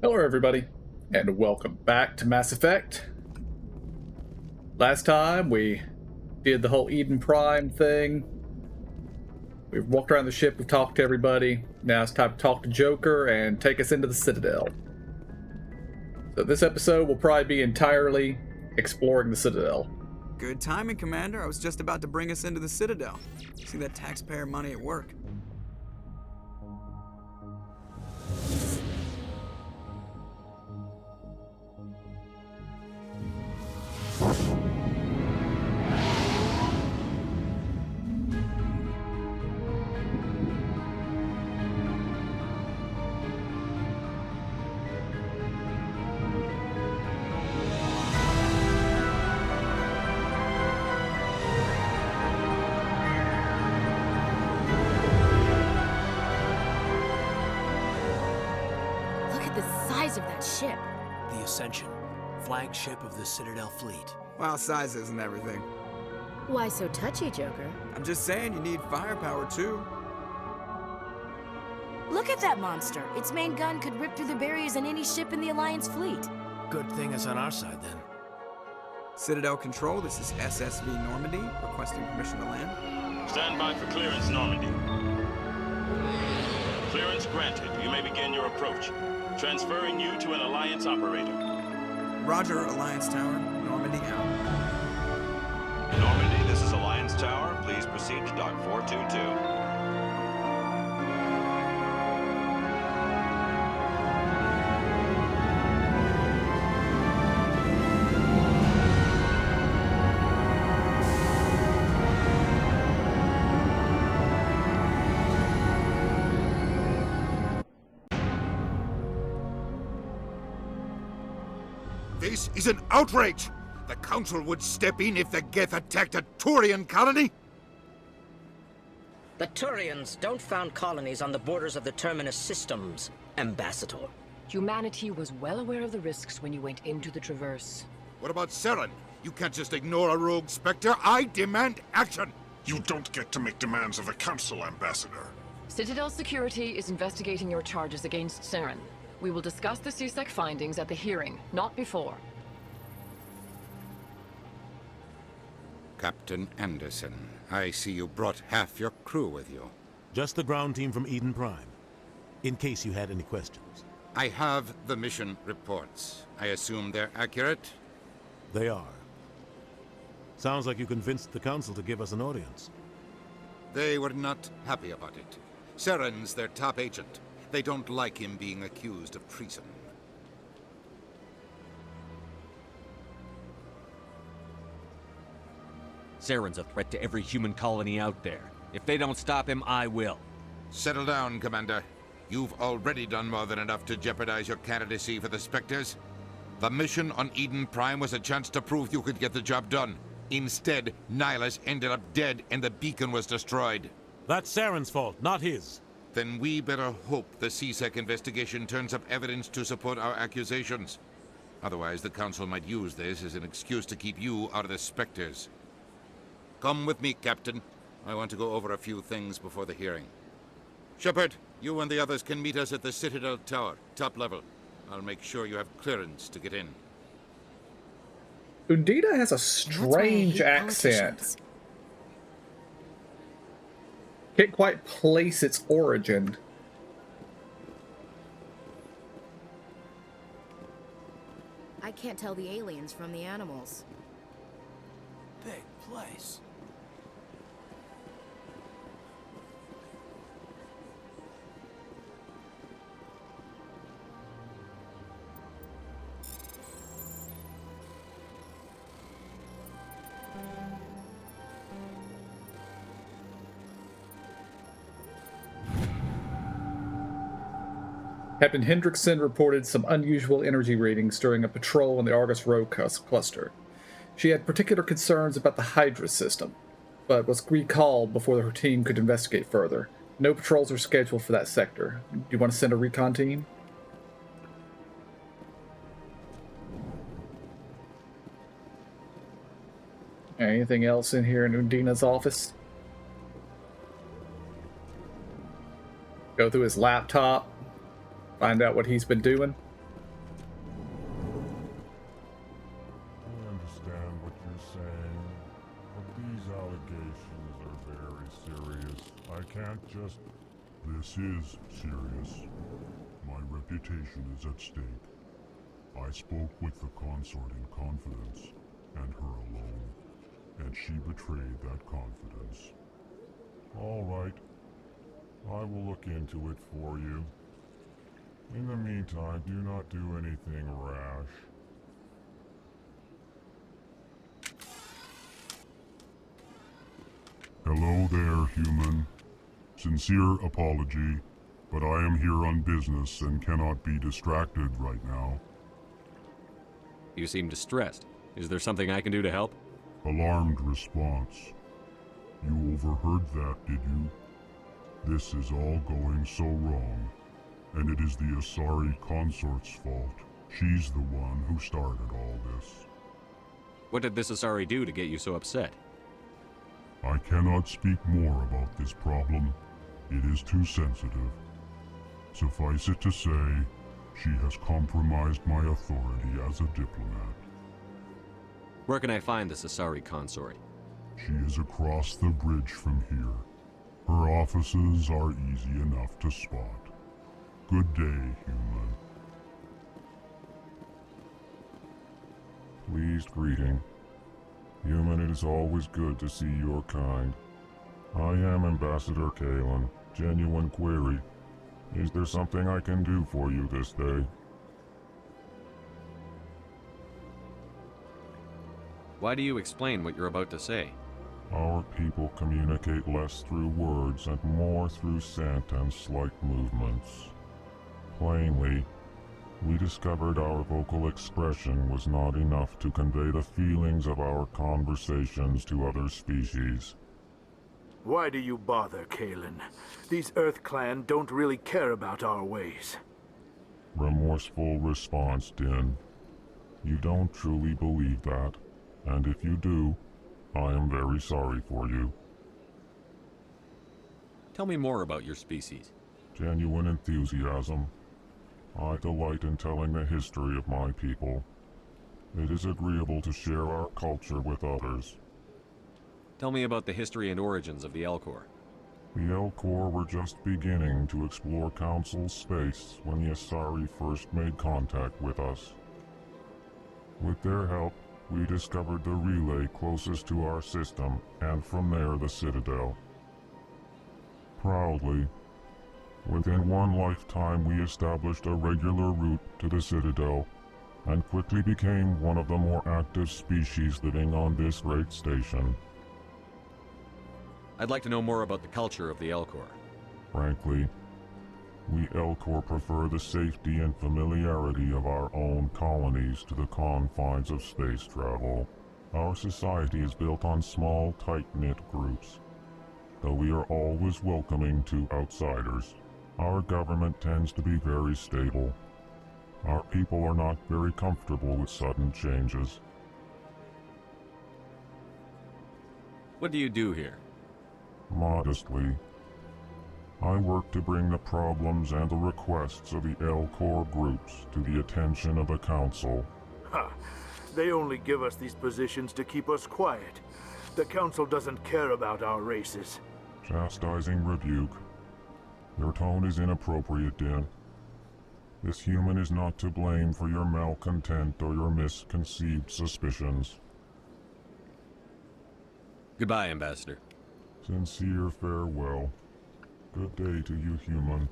Hello everybody, and welcome back to Mass Effect. Last time we did the whole Eden Prime thing. We've walked around the ship, we've talked to everybody. Now it's time to talk to Joker and take us into the Citadel. So this episode will probably be entirely exploring the Citadel. Good timing, Commander. I was just about to bring us into the Citadel. See that taxpayer money at work. Of that ship. The Ascension, flagship of the Citadel fleet. Well, size isn't everything. Why so touchy, Joker? I'm just saying you need firepower too. Look at that monster. Its main gun could rip through the barriers in any ship in the Alliance fleet. Good thing it's on our side then. Citadel Control, this is SSV Normandy, requesting permission to land. Stand by for clearance, Normandy. Clearance granted. You may begin your approach. Transferring you to an Alliance operator. Roger, Alliance Tower. Normandy out. Normandy, this is Alliance Tower. Please proceed to Dock 422. This is an outrage! The Council would step in if the Geth attacked a Turian colony? The Turians don't found colonies on the borders of the Terminus systems, Ambassador. Humanity was well aware of the risks when you went into the Traverse. What about Saren? You can't just ignore a rogue Spectre. I demand action! You don't get to make demands of a Council, Ambassador. Citadel Security is investigating your charges against Saren. We will discuss the CSEC findings at the hearing, not before. Captain Anderson, I see you brought half your crew with you. Just the ground team from Eden Prime, in case you had any questions. I have the mission reports. I assume they're accurate? They are. Sounds like you convinced the Council to give us an audience. They were not happy about it. Saren's their top agent. They don't like him being accused of treason. Saren's a threat to every human colony out there. If they don't stop him, I will. Settle down, Commander. You've already done more than enough to jeopardize your candidacy for the Spectres. The mission on Eden Prime was a chance to prove you could get the job done. Instead, Nihilus ended up dead and the beacon was destroyed. That's Saren's fault, not his. Then we better hope the CSEC investigation turns up evidence to support our accusations. Otherwise, the Council might use this as an excuse to keep you out of the Spectres. Come with me, Captain. I want to go over a few things before the hearing. Shepard, you and the others can meet us at the Citadel Tower, top level. I'll make sure you have clearance to get in. Undina has a strange accent. Can't quite place its origin. I can't tell the aliens from the animals. Big place. Captain Hendrickson reported some unusual energy readings during a patrol on the Argus Row cluster. She had particular concerns about the Hydra system, but was recalled before her team could investigate further. No patrols are scheduled for that sector. Do you want to send a recon team? Anything else in here in Undina's office? Go through his laptop, find out what he's been doing. can't just... This is serious. My reputation is at stake. I spoke with the consort in confidence, and her alone, and she betrayed that confidence. All right. I will look into it for you. In the meantime, do not do anything rash. Hello there, human. Sincere apology, but I am here on business and cannot be distracted right now. You seem distressed. Is there something I can do to help? Alarmed response. You overheard that, did you? This is all going so wrong, and it is the Asari consort's fault. She's the one who started all this. What did this Asari do to get you so upset? I cannot speak more about this problem. It is too sensitive. Suffice it to say, she has compromised my authority as a diplomat. Where can I find this Asari consort? She is across the bridge from here. Her offices are easy enough to spot. Good day, human. Pleased greeting. Human, it is always good to see your kind. I am Ambassador Kalen. Genuine query. Is there something I can do for you this day? Why do you explain what you're about to say? Our people communicate less through words and more through scent and slight movements. Plainly, we discovered our vocal expression was not enough to convey the feelings of our conversations to other species. Why do you bother, Kalen? These Earth Clan don't really care about our ways. Remorseful response, Din. You don't truly believe that, and if you do, I am very sorry for you. Tell me more about your species. Genuine enthusiasm. I delight in telling the history of my people. It is agreeable to share our culture with others. Tell me about the history and origins of the Elcor. The Elcor were just beginning to explore Council space when the Asari first made contact with us. With their help, we discovered the relay closest to our system, and from there the Citadel. Proudly, within one lifetime we established a regular route to the Citadel, and quickly became one of the more active species living on this great station. I'd like to know more about the culture of the Elcor. Frankly, we Elcor prefer the safety and familiarity of our own colonies to the confines of space travel. Our society is built on small, tight-knit groups, though we are always welcoming to outsiders. Our government tends to be very stable. Our people are not very comfortable with sudden changes. What do you do here? Modestly, I work to bring the problems and the requests of the Elcor groups to the attention of the Council. Ha! They only give us these positions to keep us quiet. The Council doesn't care about our races. Chastising rebuke. Your tone is inappropriate, Din. This human is not to blame for your malcontent or your misconceived suspicions. Goodbye, Ambassador. Sincere farewell. Good day to you, human.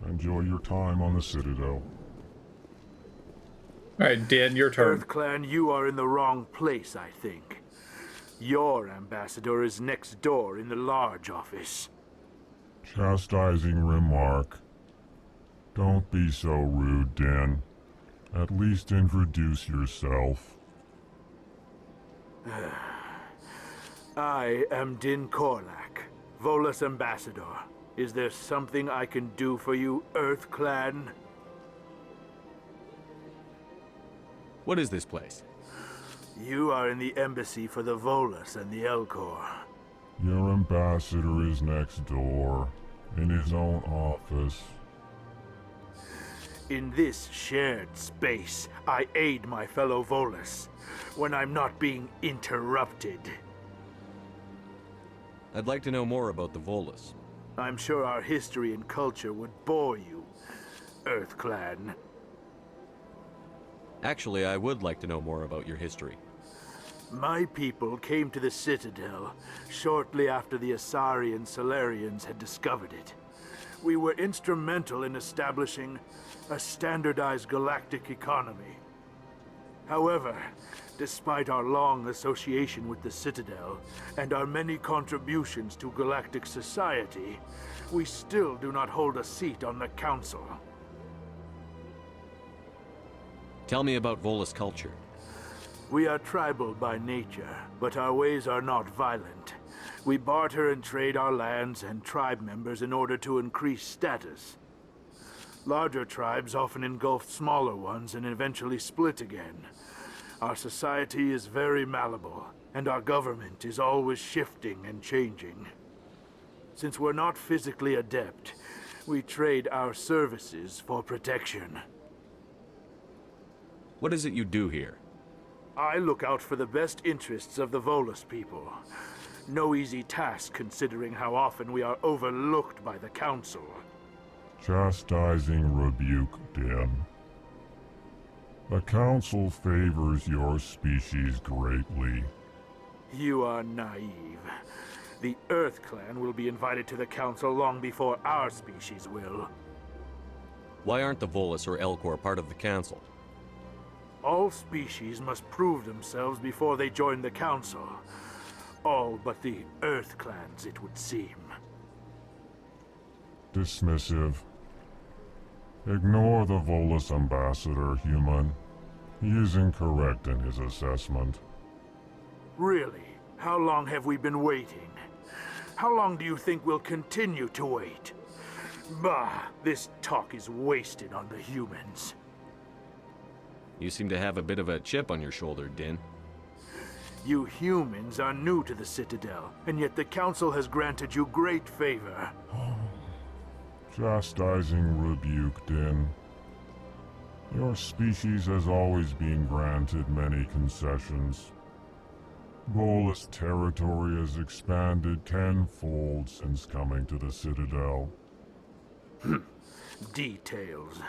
Enjoy your time on the Citadel. Alright, Dan, your turn. Earth Clan, you are in the wrong place, I think. Your ambassador is next door in the large office. Chastising remark. Don't be so rude, Din. At least introduce yourself. I am Din Korlak, Volus Ambassador. Is there something I can do for you, Earth Clan? What is this place? You are in the embassy for the Volus and the Elcor. Your ambassador is next door, in his own office. In this shared space, I aid my fellow Volus when I'm not being interrupted. I'd like to know more about the Volus. I'm sure our history and culture would bore you, EarthClan. Actually, I would like to know more about your history. My people came to the Citadel shortly after the Asari and Salarians had discovered it. We were instrumental in establishing a standardized galactic economy. However, despite our long association with the Citadel and our many contributions to galactic society, we still do not hold a seat on the Council. Tell me about Volus culture. We are tribal by nature, but our ways are not violent. We barter and trade our lands and tribe members in order to increase status. Larger tribes often engulf smaller ones and eventually split again. Our society is very malleable, and our government is always shifting and changing. Since we're not physically adept, we trade our services for protection. What is it you do here? I look out for the best interests of the Volus people. No easy task considering how often we are overlooked by the Council. Chastising rebuke, Din. The Council favors your species greatly. You are naive. The EarthClan will be invited to the Council long before our species will. Why aren't the Volus or Elcor part of the Council? All species must prove themselves before they join the Council. All but the EarthClans, it would seem. Dismissive. Ignore the Volus ambassador, human. He is incorrect in his assessment. Really? How long have we been waiting? How long do you think we'll continue to wait? Bah, this talk is wasted on the humans. You seem to have a bit of a chip on your shoulder, Din. You humans are new to the Citadel, and yet the Council has granted you great favor. Chastising rebuke, Din. Your species has always been granted many concessions. Volus territory has expanded tenfold since coming to the Citadel. Details.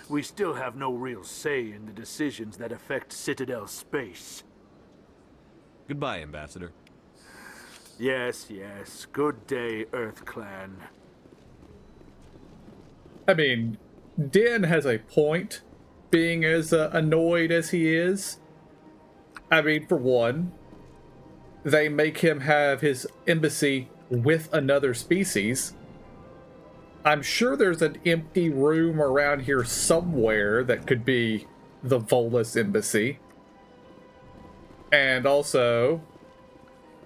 We still have no real say in the decisions that affect Citadel space. Goodbye, Ambassador. Yes, yes. Good day, EarthClan. I mean, Din has a point, being as annoyed as he is. I mean, for one, they make him have his embassy with another species. I'm sure there's an empty room around here somewhere that could be the Volus embassy. And also,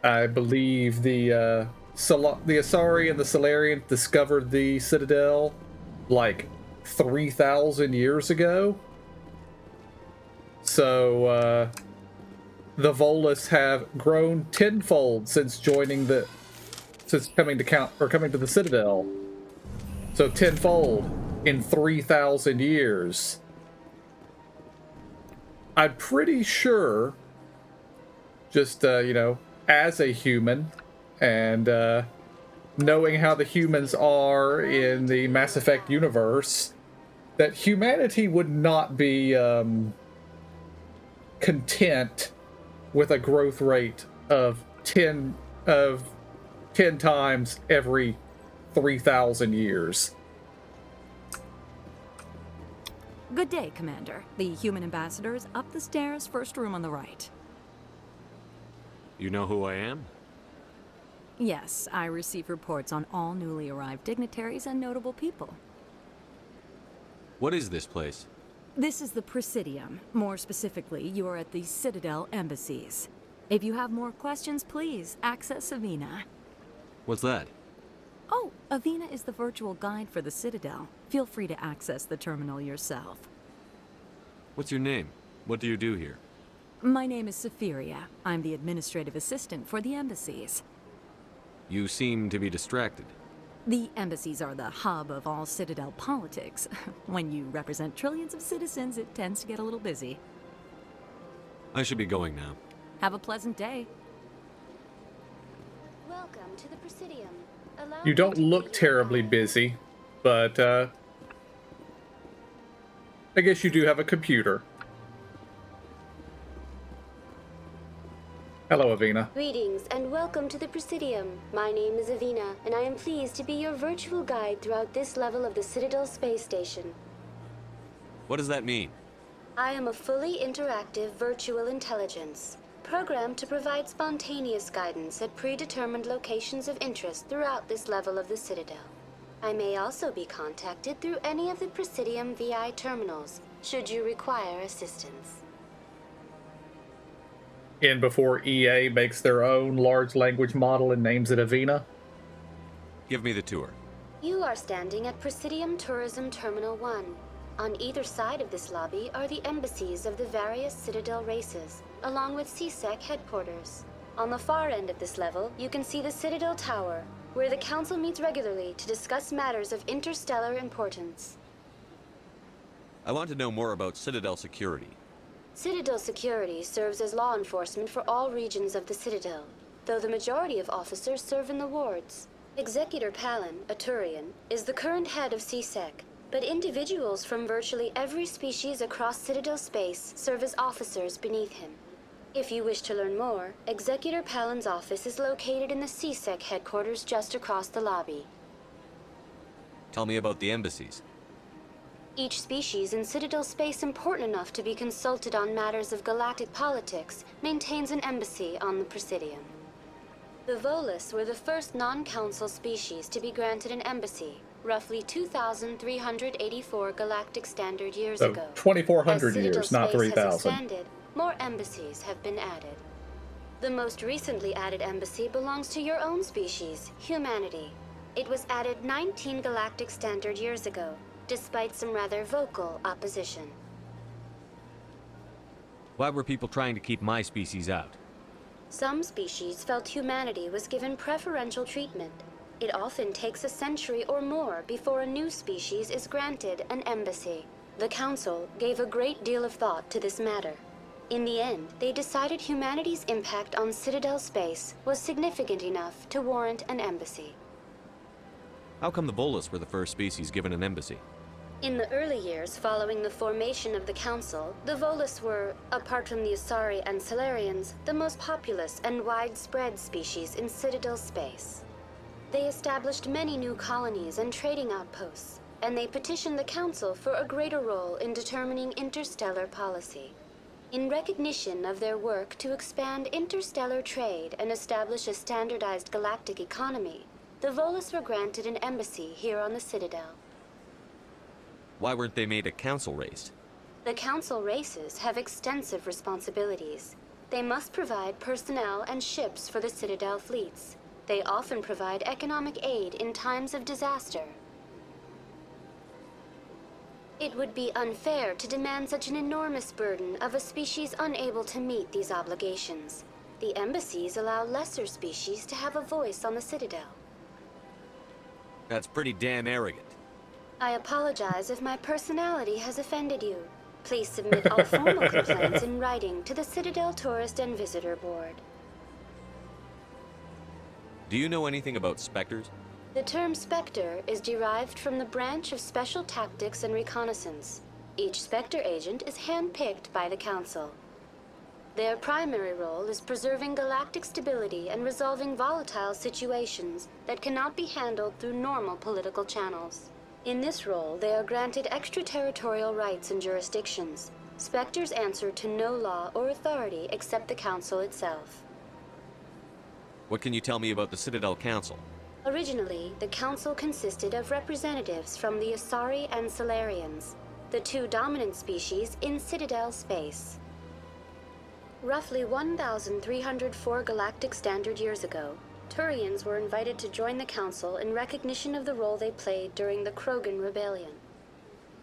I believe the Asari and the Salarians discovered the Citadel like 3,000 years ago. So, the Volus have grown tenfold since coming to the Citadel. So tenfold in 3,000 years. I'm pretty sure, just, as a human, and knowing how the humans are in the Mass Effect universe, that humanity would not be content with a growth rate of 10 times every 3,000 years. Good day, Commander. The human ambassador is up the stairs, first room on the right. You know who I am? Yes, I receive reports on all newly arrived dignitaries and notable people. What is this place? This is the Presidium. More specifically, you are at the Citadel embassies. If you have more questions, please access Avina. What's that? Oh, Avina is the virtual guide for the Citadel. Feel free to access the terminal yourself. What's your name? What do you do here? My name is Safiria. I'm the administrative assistant for the embassies. You seem to be distracted. The embassies are the hub of all Citadel politics. When you represent trillions of citizens, it tends to get a little busy. I should be going now. Have a pleasant day. Welcome to the Presidium. You don't look terribly busy, but I guess you do have a computer. Hello, Avina. Greetings and welcome to the Presidium. My name is Avina, and I am pleased to be your virtual guide throughout this level of the Citadel Space Station. What does that mean? I am a fully interactive virtual intelligence, programmed to provide spontaneous guidance at predetermined locations of interest throughout this level of the Citadel. I may also be contacted through any of the Presidium VI terminals, should you require assistance. And before EA makes their own large language model and names it Avina? Give me the tour. You are standing at Presidium Tourism Terminal 1. On either side of this lobby are the embassies of the various Citadel races, along with CSEC headquarters. On the far end of this level, you can see the Citadel Tower, where the Council meets regularly to discuss matters of interstellar importance. I want to know more about Citadel security. Citadel security serves as law enforcement for all regions of the Citadel, though the majority of officers serve in the wards. Executor Palin, a Turian, is the current head of CSEC, but individuals from virtually every species across Citadel space serve as officers beneath him. If you wish to learn more, Executor Palin's office is located in the CSEC headquarters just across the lobby. Tell me about the embassies. Each species in Citadel space important enough to be consulted on matters of galactic politics maintains an embassy on the Presidium. The Volus were the first non-council species to be granted an embassy, roughly 2,384 galactic standard years ago. 2,400 years, not 3,000. More embassies have been added. The most recently added embassy belongs to your own species, humanity. It was added 19 galactic standard years ago, despite some rather vocal opposition. Why were people trying to keep my species out? Some species felt humanity was given preferential treatment. It often takes a century or more before a new species is granted an embassy. The Council gave a great deal of thought to this matter. In the end, they decided humanity's impact on Citadel space was significant enough to warrant an embassy. How come the Volus were the first species given an embassy? In the early years following the formation of the Council, the Volus were, apart from the Asari and Salarians, the most populous and widespread species in Citadel space. They established many new colonies and trading outposts, and they petitioned the Council for a greater role in determining interstellar policy. In recognition of their work to expand interstellar trade and establish a standardized galactic economy, the Volus were granted an embassy here on the Citadel. Why weren't they made a council race? The Council races have extensive responsibilities. They must provide personnel and ships for the Citadel fleets. They often provide economic aid in times of disaster. It would be unfair to demand such an enormous burden of a species unable to meet these obligations. The embassies allow lesser species to have a voice on the Citadel. That's pretty damn arrogant. I apologize if my personality has offended you. Please submit all formal complaints in writing to the Citadel Tourist and Visitor Board. Do you know anything about Spectres? The term Spectre is derived from the branch of Special Tactics and Reconnaissance. Each Spectre agent is handpicked by the Council. Their primary role is preserving galactic stability and resolving volatile situations that cannot be handled through normal political channels. In this role, they are granted extraterritorial rights and jurisdictions. Spectres answer to no law or authority except the Council itself. What can you tell me about the Citadel Council? Originally, the Council consisted of representatives from the Asari and Salarians, the two dominant species in Citadel space. Roughly 1,304 galactic standard years ago, Turians were invited to join the Council in recognition of the role they played during the Krogan Rebellion.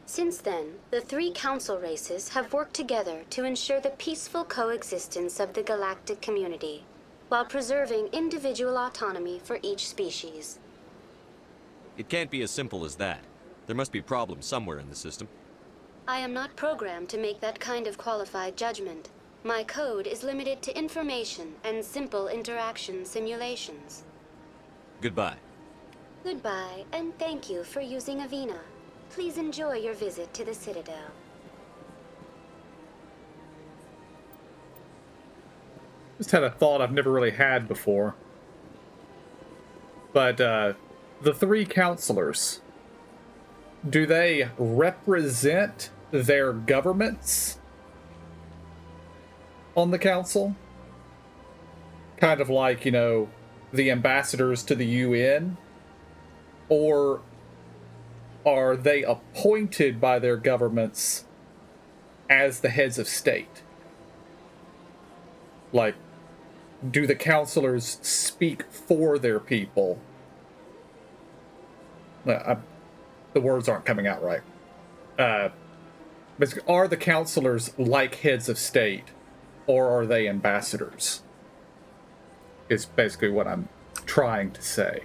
Since then, the three Council races have worked together to ensure the peaceful coexistence of the galactic community, while preserving individual autonomy for each species. It can't be as simple as that. There must be problems somewhere in the system. I am not programmed to make that kind of qualified judgment. My code is limited to information and simple interaction simulations. Goodbye. Goodbye, and thank you for using Avina. Please enjoy your visit to the Citadel. Just had a thought I've never really had before. But the three counselors, do they represent their governments on the council? Kind of like, you know, the ambassadors to the UN? Or are they appointed by their governments as the heads of state? Like, do the counselors speak for their people? The words aren't coming out right. But are the counselors like heads of state, or are they ambassadors? Is basically what I'm trying to say.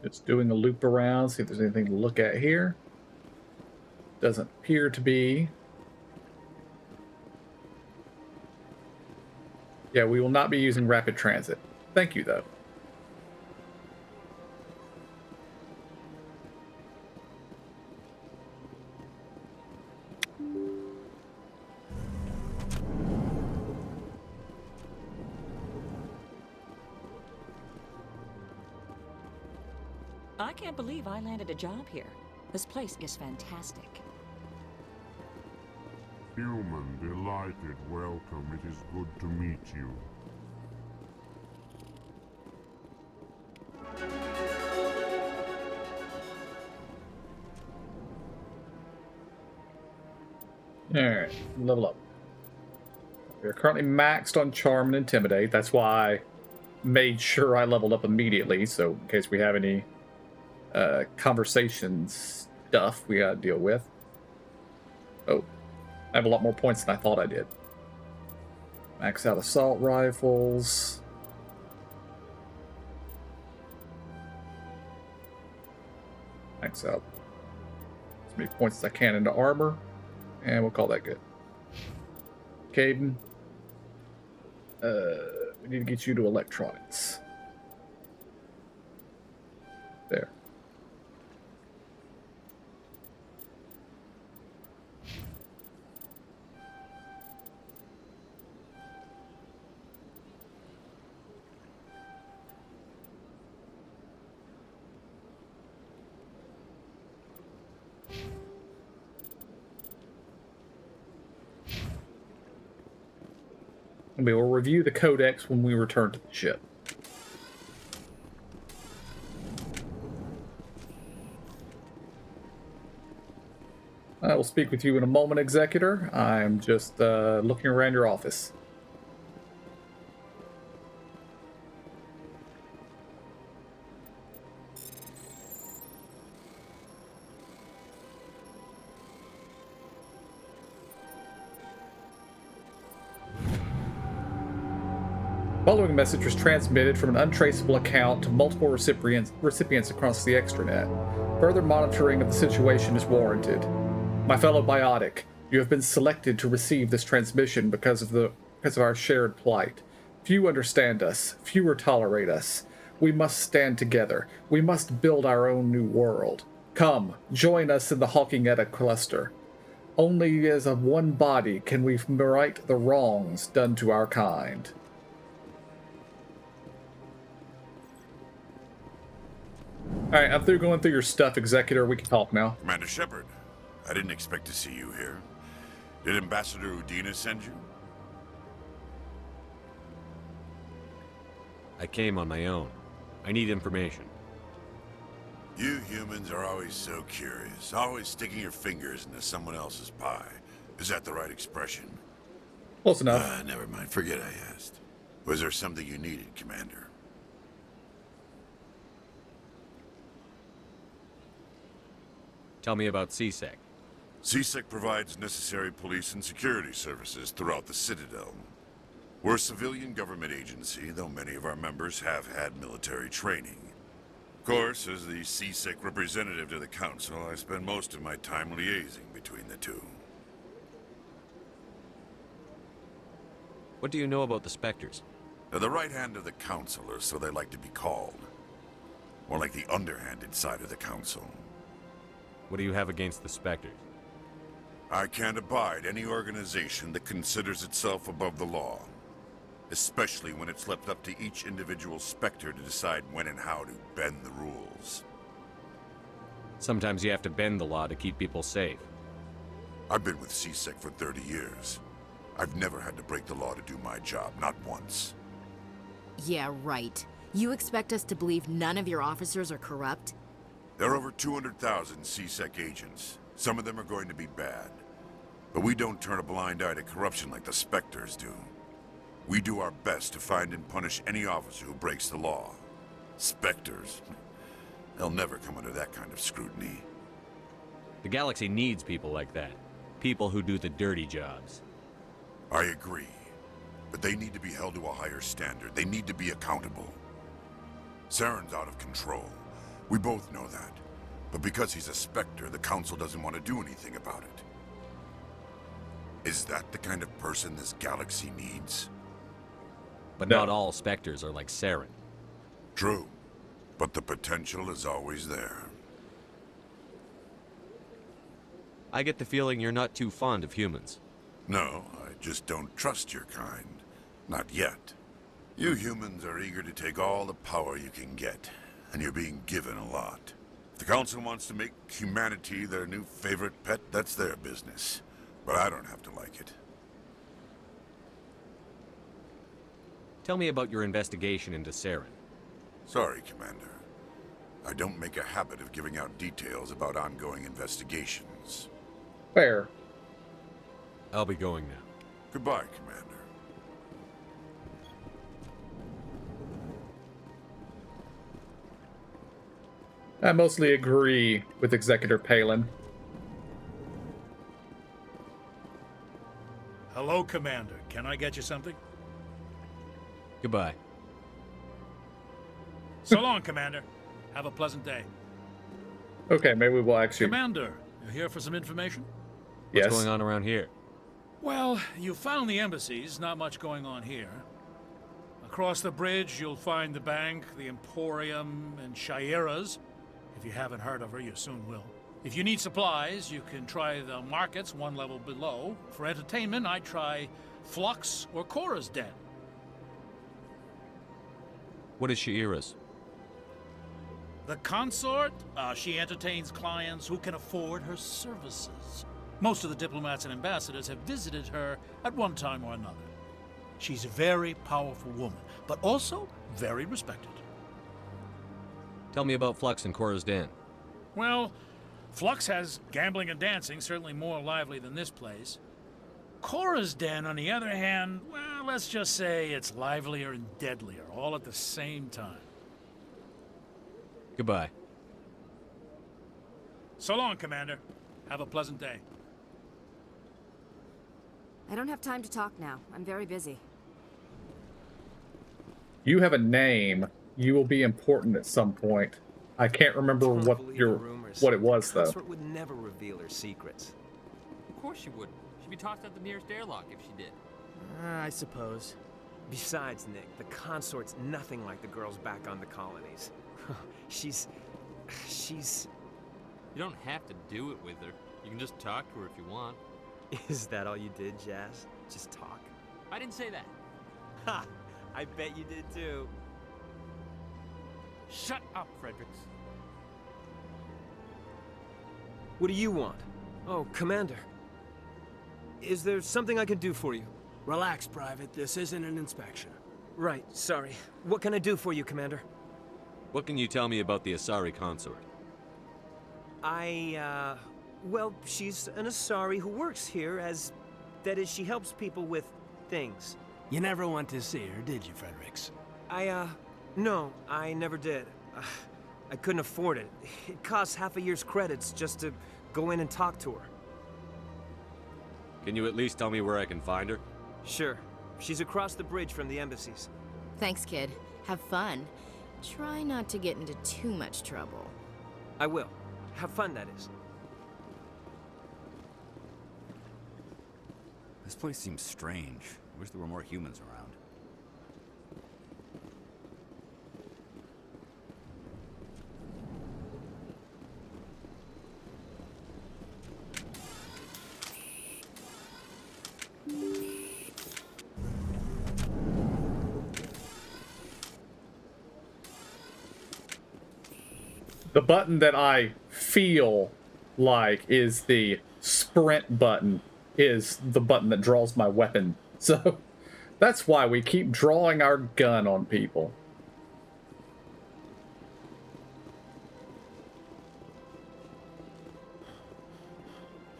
Just doing a loop around, see if there's anything to look at here. Doesn't appear to be. Yeah, we will not be using rapid transit. Thank you, though. I can't believe I landed a job here. This place is fantastic. Human, delighted, welcome. It is good to meet you. Alright, level up. We're currently maxed on Charm and Intimidate. That's why I made sure I leveled up immediately, so in case we have any conversation stuff we gotta deal with. Oh, I have a lot more points than I thought I did. Max out assault rifles. Max out as many points as I can into armor, and we'll call that good. Caden, we need to get you to electronics. There. And we will review the codex when we return to the ship. I will speak with you in a moment, Executor. I'm just looking around your office. The following message was transmitted from an untraceable account to multiple recipients across the extranet. Further monitoring of the situation is warranted. My fellow Biotic, you have been selected to receive this transmission because of our shared plight. Few understand us, fewer tolerate us. We must stand together. We must build our own new world. Come, join us in the Hawking Etta cluster. Only as a one body can we right the wrongs done to our kind. Alright, I'm through going through your stuff, Executor. We can talk now. Commander Shepard, I didn't expect to see you here. Did Ambassador Udina send you? I came on my own. I need information. You humans are always so curious, always sticking your fingers into someone else's pie. Is that the right expression? Close enough. Never mind, forget I asked. Was there something you needed, Commander? Tell me about CSEC. CSEC provides necessary police and security services throughout the Citadel. We're a civilian government agency, though many of our members have had military training. Of course, as the CSEC representative to the Council, I spend most of my time liaising between the two. What do you know about the Spectres? They're the right hand of the Council, or so they like to be called. More like the underhanded side of the Council. What do you have against the Spectres? I can't abide any organization that considers itself above the law. Especially when it's left up to each individual Spectre to decide when and how to bend the rules. Sometimes you have to bend the law to keep people safe. I've been with CSEC for 30 years. I've never had to break the law to do my job, not once. Yeah, right. You expect us to believe none of your officers are corrupt? There are over 200,000 CSEC agents. Some of them are going to be bad. But we don't turn a blind eye to corruption like the Spectres do. We do our best to find and punish any officer who breaks the law. Spectres, they'll never come under that kind of scrutiny. The galaxy needs people like that. People who do the dirty jobs. I agree. But they need to be held to a higher standard. They need to be accountable. Saren's out of control. We both know that. But because he's a Spectre, the Council doesn't want to do anything about it. Is that the kind of person this galaxy needs? But not all Spectres are like Saren. True. But the potential is always there. I get the feeling you're not too fond of humans. No, I just don't trust your kind. Not yet. You humans are eager to take all the power you can get, and you're being given a lot. If the Council wants to make humanity their new favorite pet, that's their business. But I don't have to like it. Tell me about your investigation into Saren. Sorry, Commander. I don't make a habit of giving out details about ongoing investigations. Fair. I'll be going now. Goodbye, Commander. I mostly agree with Executor Palin. Hello, Commander. Can I get you something? Goodbye. So long, Commander. Have a pleasant day. Okay, maybe we'll actually... Commander, you here for some information? Yes. What's going on around here? Well, you found the embassies. Not much going on here. Across the bridge, you'll find the bank, the Emporium, and Shayera's. If you haven't heard of her, you soon will. If you need supplies, you can try the markets one level below. For entertainment, I'd try Flux or Cora's Den. What is Shayera's? The consort, she entertains clients who can afford her services. Most of the diplomats and ambassadors have visited her at one time or another. She's a very powerful woman, but also very respected. Tell me about Flux and Cora's Den. Well, Flux has gambling and dancing, certainly more lively than this place. Cora's Den, on the other hand, well, let's just say it's livelier and deadlier, all at the same time. Goodbye. So long, Commander. Have a pleasant day. I don't have time to talk now. I'm very busy. You have a name. You will be important at some point. I can't remember what it was though. Consort would never reveal her secrets. Of course she wouldn't. She'd be tossed out the nearest airlock if she did. I suppose. Besides, Nick, the consort's nothing like the girls back on the colonies. She's... You don't have to do it with her. You can just talk to her if you want. Is that all you did, Jazz? Just talk? I didn't say that. Ha! I bet you did too. Shut up, Fredericks. What do you want? Oh, Commander. Is there something I can do for you? Relax, Private. This isn't an inspection. Right, sorry. What can I do for you, Commander? What can you tell me about the Asari consort? Well, she's an Asari who works here as... That is, she helps people with things. You never went to see her, did you, Fredericks? No, I never did. I couldn't afford it. It costs half a year's credits just to go in and talk to her. Can you at least tell me where I can find her? Sure. She's across the bridge from the embassies. Thanks, kid. Have fun. Try not to get into too much trouble. I will. Have fun, that is. This place seems strange. I wish there were more humans around. The button that I feel like is the sprint button is the button that draws my weapon. So that's why we keep drawing our gun on people.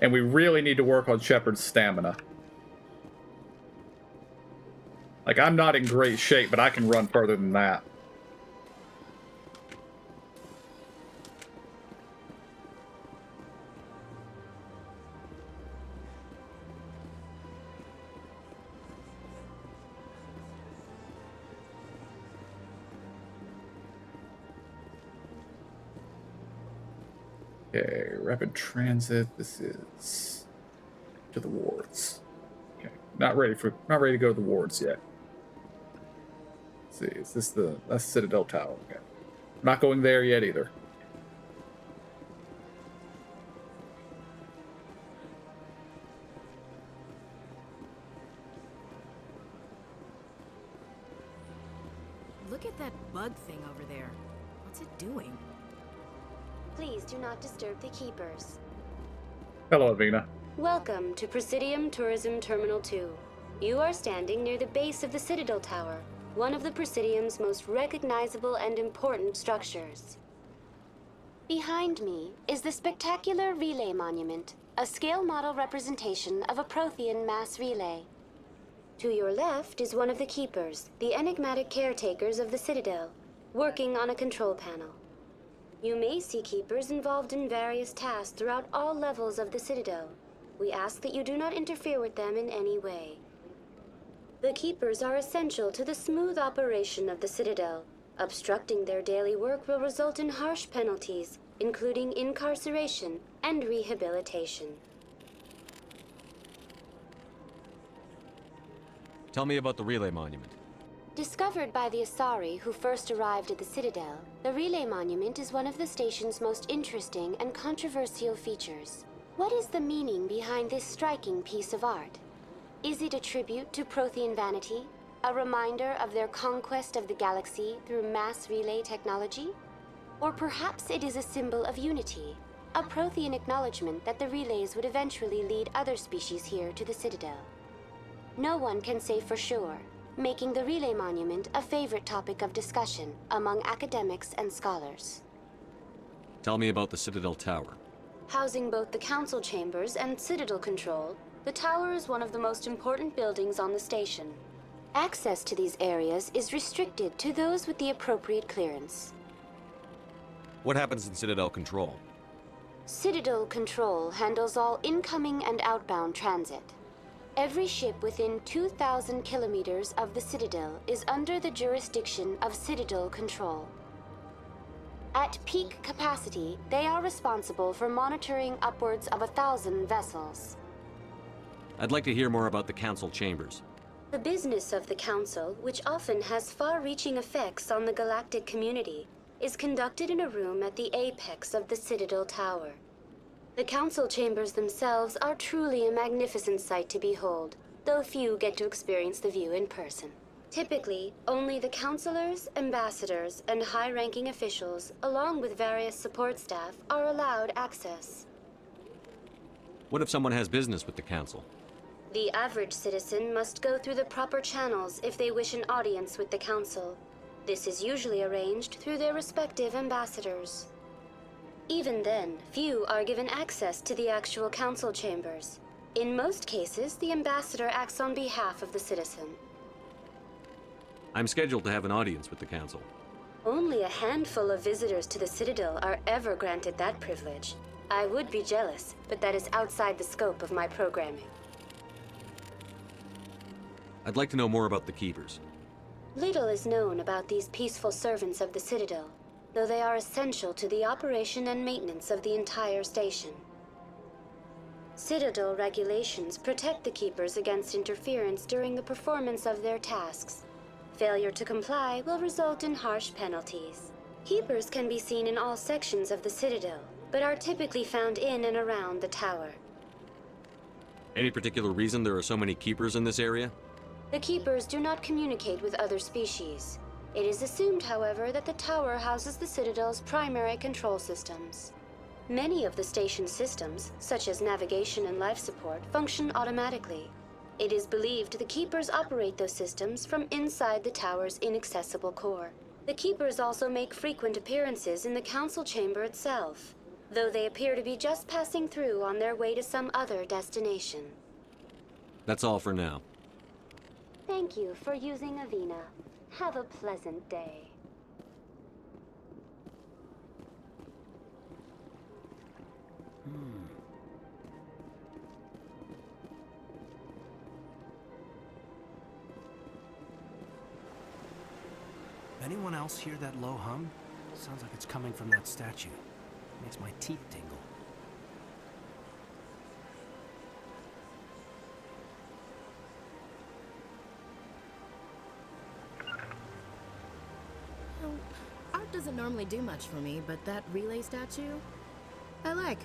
And we really need to work on Shepard's stamina. Like, I'm not in great shape, but I can run further than that. Okay, rapid transit. This is to the wards. Okay, not ready to go to the wards yet. Let's see, is this that's Citadel Tower? Okay, not going there yet either. Look at that bug thing over there. What's it doing? Please do not disturb the keepers. Hello, Avina. Welcome to Presidium Tourism Terminal 2. You are standing near the base of the Citadel Tower, one of the Presidium's most recognizable and important structures. Behind me is the spectacular Relay Monument, a scale model representation of a Prothean mass relay. To your left is one of the keepers, the enigmatic caretakers of the Citadel, working on a control panel. You may see keepers involved in various tasks throughout all levels of the Citadel. We ask that you do not interfere with them in any way. The keepers are essential to the smooth operation of the Citadel. Obstructing their daily work will result in harsh penalties, including incarceration and rehabilitation. Tell me about the Relay Monument. Discovered by the Asari who first arrived at the Citadel, the Relay Monument is one of the station's most interesting and controversial features. What is the meaning behind this striking piece of art? Is it a tribute to Prothean vanity? A reminder of their conquest of the galaxy through mass relay technology? Or perhaps it is a symbol of unity, a Prothean acknowledgement that the relays would eventually lead other species here to the Citadel. No one can say for sure, making the Relay Monument a favorite topic of discussion among academics and scholars. Tell me about the Citadel Tower. Housing both the council chambers and Citadel control, the tower is one of the most important buildings on the station. Access to these areas is restricted to those with the appropriate clearance. What happens in Citadel Control? Citadel Control handles all incoming and outbound transit. Every ship within 2,000 kilometers of the Citadel is under the jurisdiction of Citadel Control. At peak capacity, they are responsible for monitoring upwards of 1,000 vessels. I'd like to hear more about the Council Chambers. The business of the Council, which often has far-reaching effects on the galactic community, is conducted in a room at the apex of the Citadel Tower. The Council Chambers themselves are truly a magnificent sight to behold, though few get to experience the view in person. Typically, only the councilors, ambassadors, and high-ranking officials, along with various support staff, are allowed access. What if someone has business with the Council? The average citizen must go through the proper channels if they wish an audience with the Council. This is usually arranged through their respective ambassadors. Even then, few are given access to the actual council chambers. In most cases, the ambassador acts on behalf of the citizen. I'm scheduled to have an audience with the council. Only a handful of visitors to the Citadel are ever granted that privilege. I would be jealous, but that is outside the scope of my programming. I'd like to know more about the Keepers. Little is known about these peaceful servants of the Citadel, though they are essential to the operation and maintenance of the entire station. Citadel regulations protect the Keepers against interference during the performance of their tasks. Failure to comply will result in harsh penalties. Keepers can be seen in all sections of the Citadel, but are typically found in and around the tower. Any particular reason there are so many Keepers in this area? The Keepers do not communicate with other species. It is assumed, however, that the tower houses the Citadel's primary control systems. Many of the station's systems, such as navigation and life support, function automatically. It is believed the Keepers operate those systems from inside the tower's inaccessible core. The Keepers also make frequent appearances in the council chamber itself, though they appear to be just passing through on their way to some other destination. That's all for now. Thank you for using Avina. Have a pleasant day. Anyone else hear that low hum? Sounds like it's coming from that statue. Makes my teeth tingle. Art doesn't normally do much for me, but that relay statue, I like.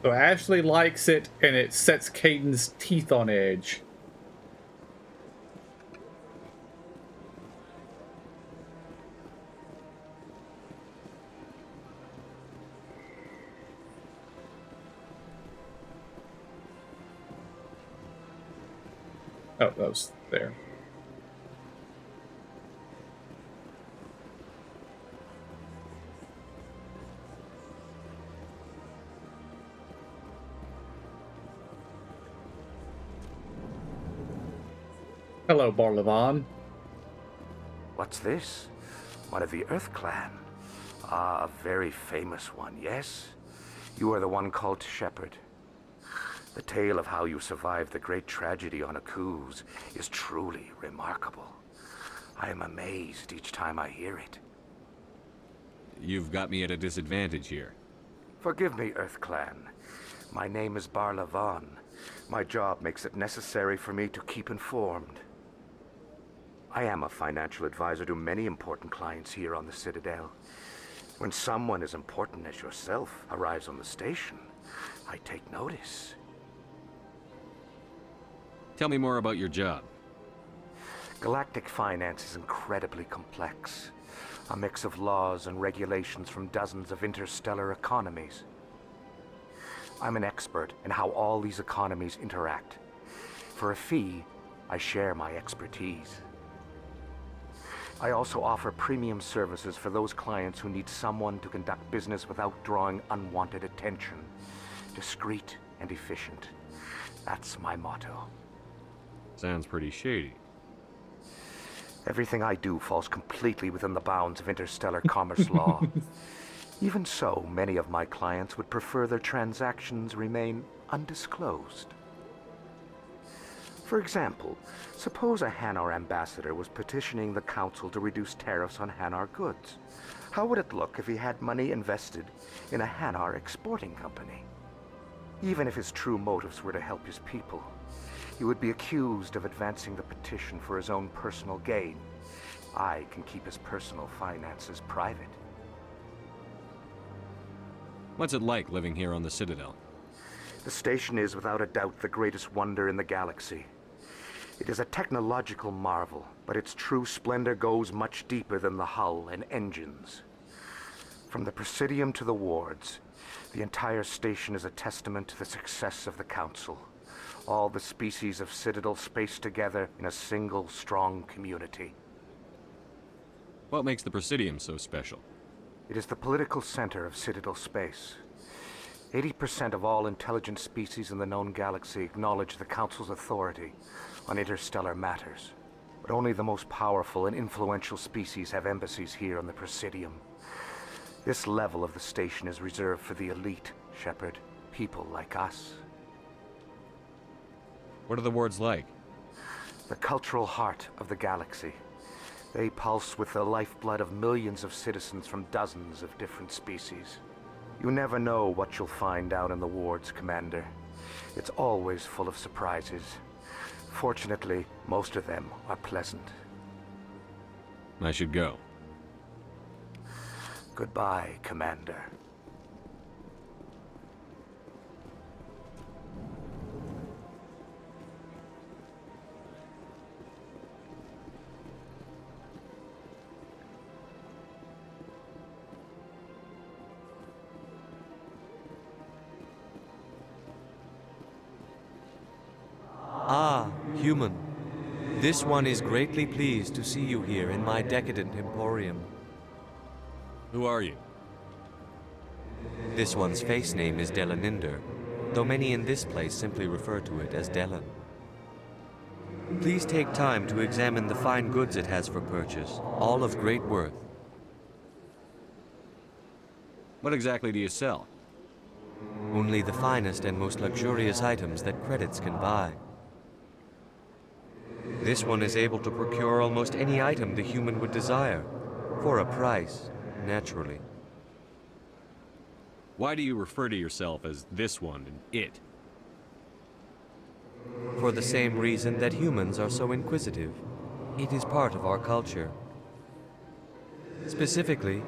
So Ashley likes it, and it sets Caden's teeth on edge. Oh, that was there. Hello, Barlavan. What's this? One of the Earth Clan. Ah, a very famous one, yes? You are the one called Shepard. The tale of how you survived the great tragedy on Akuz is truly remarkable. I am amazed each time I hear it. You've got me at a disadvantage here. Forgive me, Earth Clan. My name is Barlavan. My job makes it necessary for me to keep informed. I am a financial advisor to many important clients here on the Citadel. When someone as important as yourself arrives on the station, I take notice. Tell me more about your job. Galactic finance is incredibly complex. A mix of laws and regulations from dozens of interstellar economies. I'm an expert in how all these economies interact. For a fee, I share my expertise. I also offer premium services for those clients who need someone to conduct business without drawing unwanted attention. Discreet and efficient. That's my motto. Sounds pretty shady. Everything I do falls completely within the bounds of interstellar commerce law. Even so, many of my clients would prefer their transactions remain undisclosed. For example, suppose a Hanar ambassador was petitioning the council to reduce tariffs on Hanar goods. How would it look if he had money invested in a Hanar exporting company? Even if his true motives were to help his people, he would be accused of advancing the petition for his own personal gain. I can keep his personal finances private. What's it like living here on the Citadel? The station is without a doubt the greatest wonder in the galaxy. It is a technological marvel, but its true splendor goes much deeper than the hull and engines. From the Presidium to the wards, the entire station is a testament to the success of the Council. All the species of Citadel spaced together in a single strong community. What makes the Presidium so special? It is the political center of Citadel space. 80% of all intelligent species in the known galaxy acknowledge the Council's authority on interstellar matters. But only the most powerful and influential species have embassies here on the Presidium. This level of the station is reserved for the elite, Shepard. People like us. What are the wards like? The cultural heart of the galaxy. They pulse with the lifeblood of millions of citizens from dozens of different species. You never know what you'll find out in the wards, Commander. It's always full of surprises. Fortunately, most of them are pleasant. I should go. Goodbye, Commander. Ah, human. This one is greatly pleased to see you here in my decadent emporium. Who are you? This one's face name is Delaninder, though many in this place simply refer to it as Delan. Please take time to examine the fine goods it has for purchase, all of great worth. What exactly do you sell? Only the finest and most luxurious items that credits can buy. This one is able to procure almost any item the human would desire, for a price, naturally. Why do you refer to yourself as this one and it? For the same reason that humans are so inquisitive. It is part of our culture. Specifically,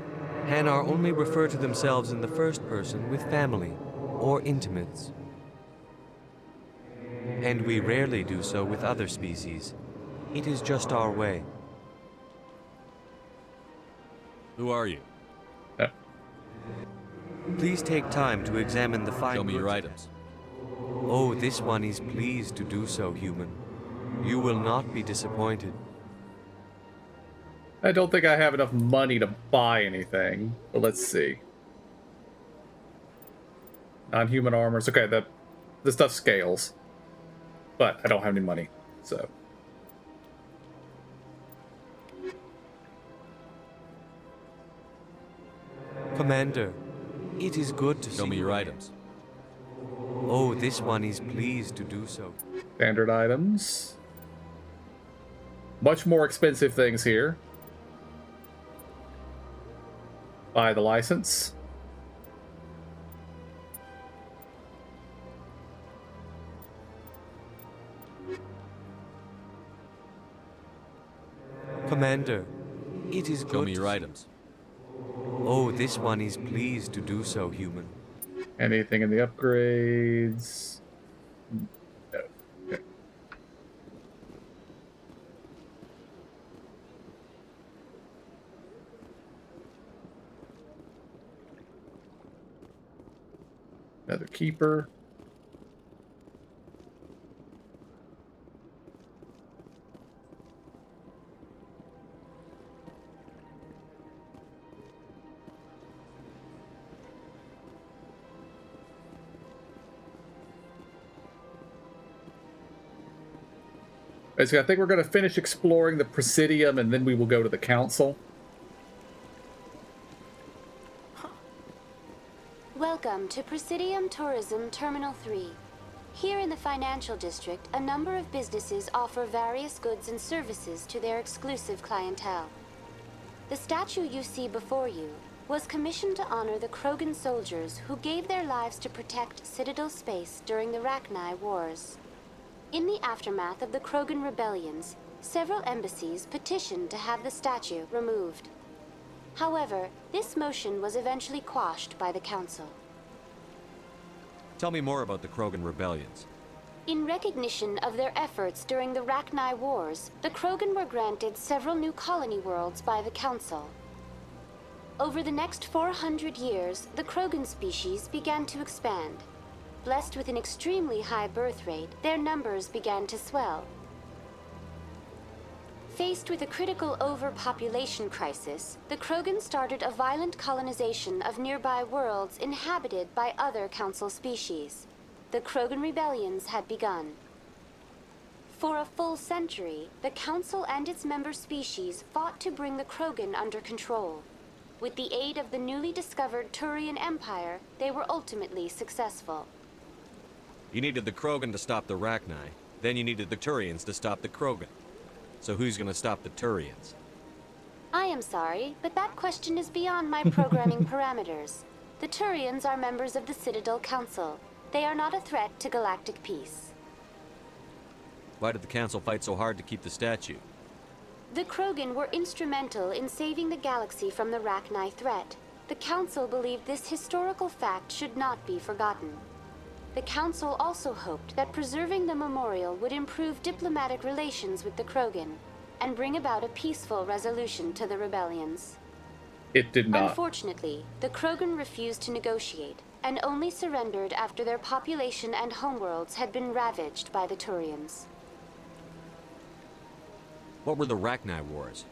Hanar only refer to themselves in the first person with family or intimates. And we rarely do so with other species. It is just our way. Who are you? Please take time to examine the fine Show me your goods. items. Oh, this one is pleased to do so, human. You will not be disappointed. I don't think I have enough money to buy anything, but let's see. Non-human armors. Okay, the stuff scales, but I don't have any money, so. Commander, it is good to see Show me your you. items. Oh, this one is pleased to do so. Standard items. Much more expensive things here. Buy the license. Commander, it is good Show me your to see- items. Oh, this one is pleased to do so, human. Anything in the upgrades? No. Okay. Another keeper. Basically, I think we're going to finish exploring the Presidium, and then we will go to the Council. Welcome to Presidium Tourism Terminal 3. Here in the financial district, a number of businesses offer various goods and services to their exclusive clientele. The statue you see before you was commissioned to honor the Krogan soldiers who gave their lives to protect Citadel space during the Rachni Wars. In the aftermath of the Krogan rebellions, several embassies petitioned to have the statue removed. However, this motion was eventually quashed by the Council. Tell me more about the Krogan rebellions. In recognition of their efforts during the Rachni Wars, the Krogan were granted several new colony worlds by the Council. Over the next 400 years, the Krogan species began to expand. Blessed with an extremely high birth rate, their numbers began to swell. Faced with a critical overpopulation crisis, the Krogan started a violent colonization of nearby worlds inhabited by other Council species. The Krogan rebellions had begun. For a full century, the Council and its member species fought to bring the Krogan under control. With the aid of the newly discovered Turian Empire, they were ultimately successful. You needed the Krogan to stop the Rachni. Then you needed the Turians to stop the Krogan. So who's gonna stop the Turians? I am sorry, but that question is beyond my programming parameters. The Turians are members of the Citadel Council. They are not a threat to galactic peace. Why did the Council fight so hard to keep the statue? The Krogan were instrumental in saving the galaxy from the Rachni threat. The Council believed this historical fact should not be forgotten. The Council also hoped that preserving the memorial would improve diplomatic relations with the Krogan and bring about a peaceful resolution to the rebellions. It did not. Unfortunately, the Krogan refused to negotiate and only surrendered after their population and homeworlds had been ravaged by the Turians. What were the Rachni Wars?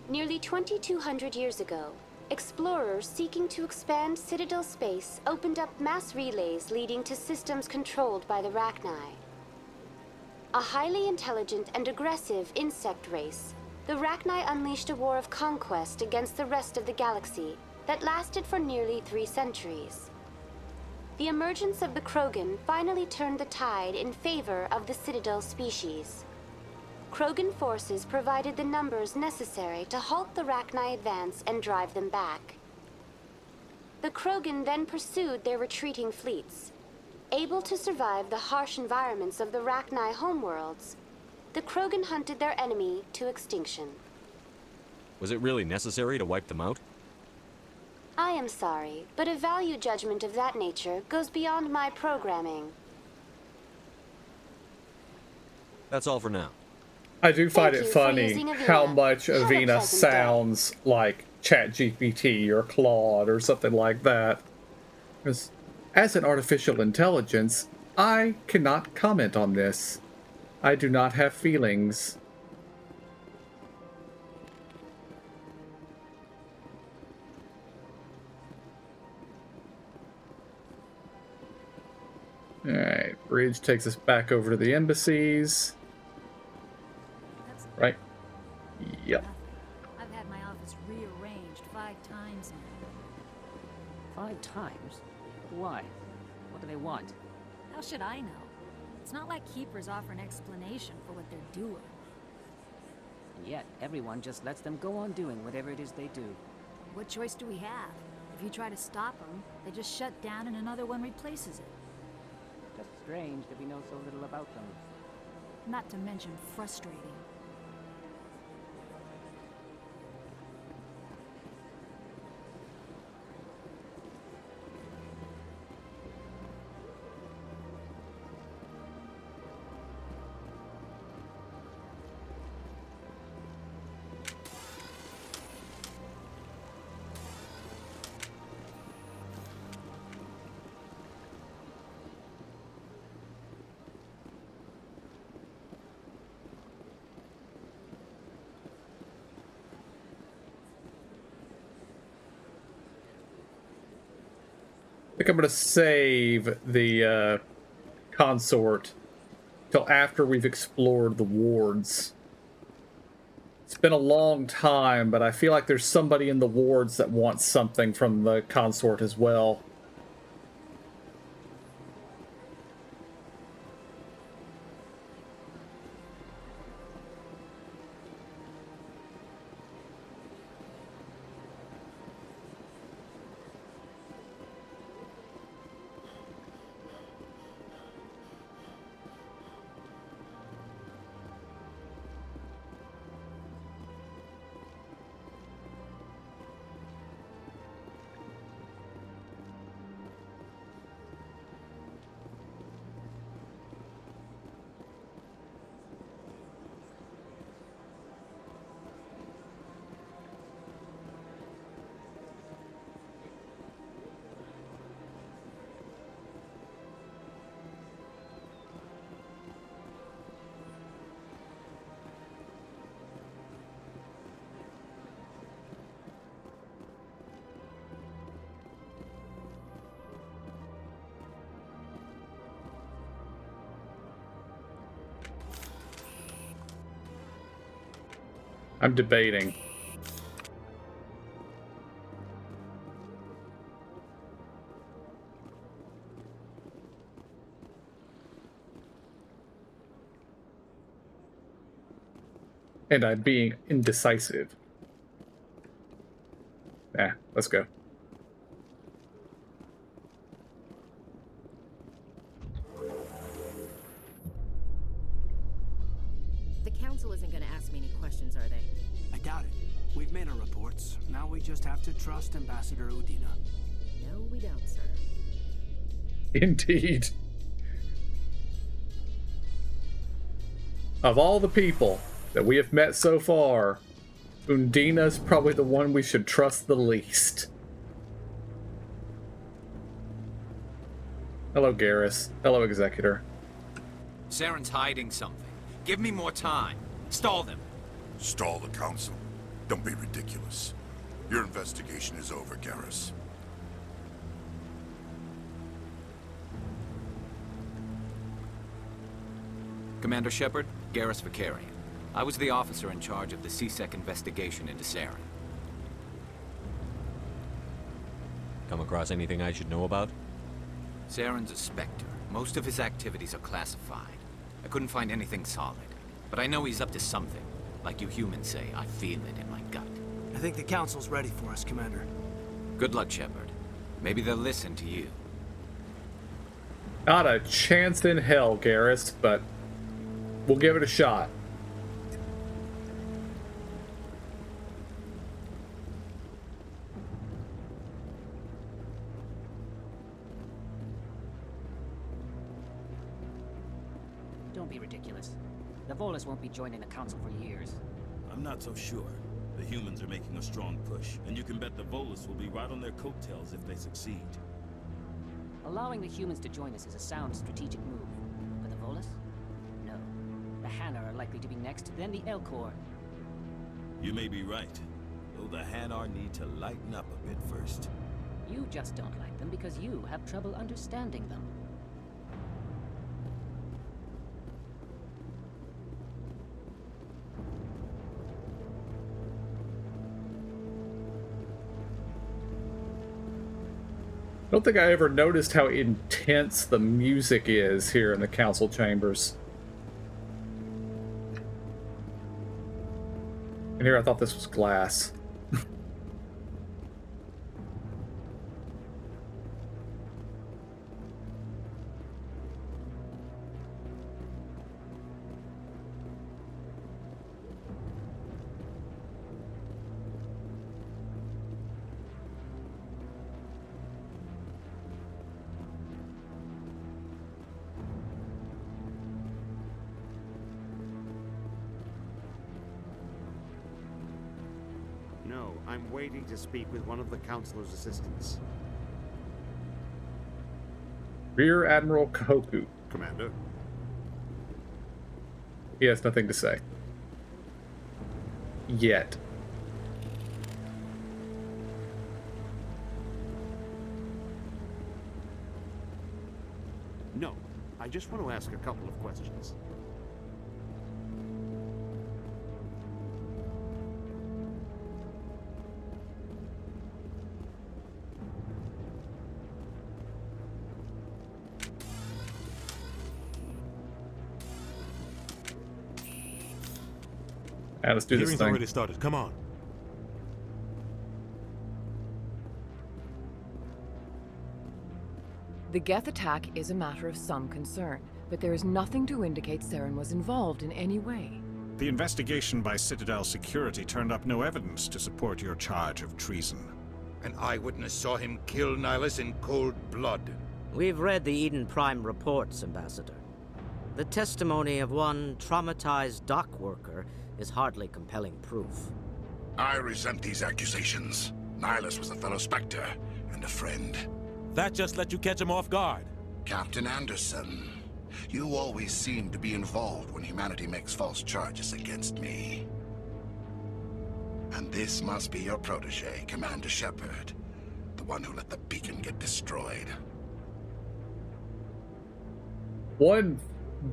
Nearly 2,200 years ago, explorers seeking to expand Citadel space opened up mass relays leading to systems controlled by the Rachni. A highly intelligent and aggressive insect race, the Rachni unleashed a war of conquest against the rest of the galaxy that lasted for nearly 3 centuries. The emergence of the Krogan finally turned the tide in favor of the Citadel species. Krogan forces provided the numbers necessary to halt the Rachni advance and drive them back. The Krogan then pursued their retreating fleets. Able to survive the harsh environments of the Rachni homeworlds, the Krogan hunted their enemy to extinction. Was it really necessary to wipe them out? I am sorry, but a value judgment of that nature goes beyond my programming. That's all for now. I do find it you for funny using Avina. how much Have a Avina pleasant day. sounds like ChatGPT or Claude or something like that. 'Cause as an artificial intelligence, I cannot comment on this. I do not have feelings. Alright, bridge takes us back over to the embassies. Right? Yep. I've had my office rearranged 5 times now. 5 times? Why? What do they want? How should I know? It's not like Keepers offer an explanation for what they're doing. And yet, everyone just lets them go on doing whatever it is they do. What choice do we have? If you try to stop them, they just shut down and another one replaces it. Just strange that we know so little about them. Not to mention frustrating. I think I'm going to save the consort till after we've explored the wards. It's been a long time, but I feel like there's somebody in the wards that wants something from the consort as well. I'm debating. And I'm being indecisive. Let's go. The council isn't going to ask me any questions, are they? I doubt it. We've made our reports. Now we just have to trust Ambassador Udina. No, we don't, sir. Indeed. Of all the people that we have met so far, Udina's probably the one we should trust the least. Hello, Garrus. Hello, Executor. Saren's hiding something. Give me more time. Stall them. Stall the council? Don't be ridiculous. Your investigation is over, Garrus. Commander Shepard, Garrus Vakarian. I was the officer in charge of the C-Sec investigation into Saren. Come across anything I should know about? Saren's a Spectre. Most of his activities are classified. I couldn't find anything solid. But I know he's up to something. Like you humans say, I feel it in my gut. I think the council's ready for us, Commander. Good luck, Shepard. Maybe they'll listen to you. Not a chance in hell, Garrus, but we'll give it a shot. Don't be ridiculous. The Volus won't be joining the council for years. I'm not so sure. The humans are making a strong push, and you can bet the Volus will be right on their coattails if they succeed. Allowing the humans to join us is a sound strategic move. But the Volus? No. The Hanar are likely to be next, then the Elcor. You may be right, though the Hanar need to lighten up a bit first. You just don't like them because you have trouble understanding them. I don't think I ever noticed how intense the music is here in the council chambers. And here I thought this was glass. No, I'm waiting to speak with one of the Councilor's assistants. Rear Admiral Kahoku. Commander? He has nothing to say. Yet. No, I just want to ask a couple of questions. Let's do this Hearing's thing. already started. Come on. The Geth attack is a matter of some concern, but there is nothing to indicate Saren was involved in any way. The investigation by Citadel Security turned up no evidence to support your charge of treason. An eyewitness saw him kill Nihilus in cold blood. We've read the Eden Prime reports, Ambassador. The testimony of one traumatized dock worker is hardly compelling proof. I resent these accusations. Nihilus was a fellow Spectre and a friend. That just let you catch him off guard. Captain Anderson, you always seem to be involved when humanity makes false charges against me. And this must be your protege, Commander Shepard, the one who let the beacon get destroyed. One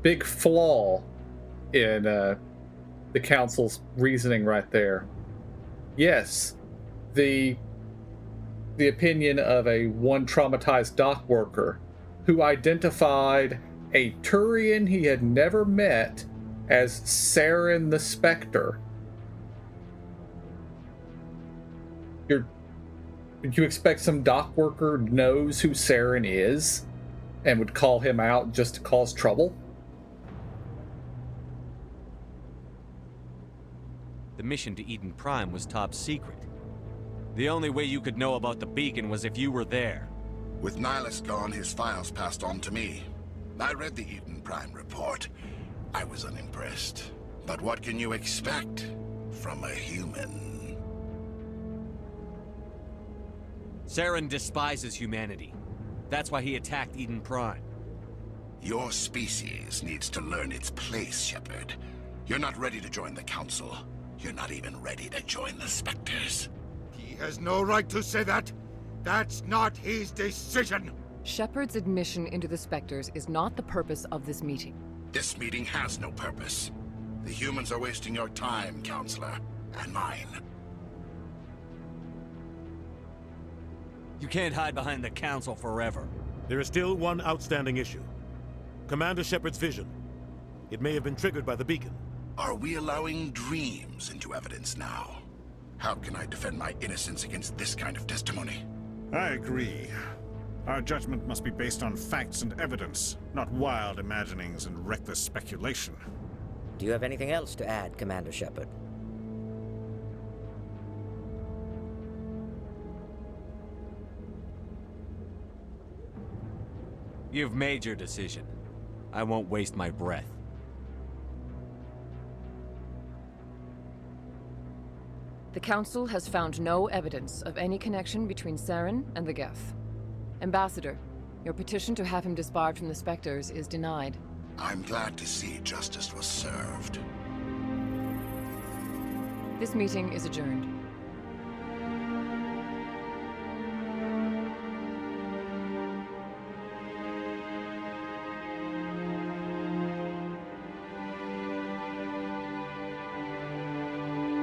big flaw in the council's reasoning right there. Yes, the opinion of one traumatized dock worker who identified a Turian he had never met as Saren the Spectre. Would you expect some dock worker knows who Saren is and would call him out just to cause trouble? The mission to Eden Prime was top secret. The only way you could know about the beacon was if you were there. With Nihilus gone, his files passed on to me. I read the Eden Prime report. I was unimpressed. But what can you expect from a human? Saren despises humanity. That's why he attacked Eden Prime. Your species needs to learn its place, Shepard. You're not ready to join the Council. You're not even ready to join the Spectres. He has no right to say that. That's not his decision. Shepard's admission into the Spectres is not the purpose of this meeting. This meeting has no purpose. The humans are wasting your time, Counselor, and mine. You can't hide behind the Council forever. There is still one outstanding issue. Commander Shepard's vision. It may have been triggered by the beacon. Are we allowing dreams into evidence now? How can I defend my innocence against this kind of testimony? I agree. Our judgment must be based on facts and evidence, not wild imaginings and reckless speculation. Do you have anything else to add, Commander Shepard? You've made your decision. I won't waste my breath. The Council has found no evidence of any connection between Saren and the Geth. Ambassador, your petition to have him disbarred from the Spectres is denied. I'm glad to see justice was served. This meeting is adjourned.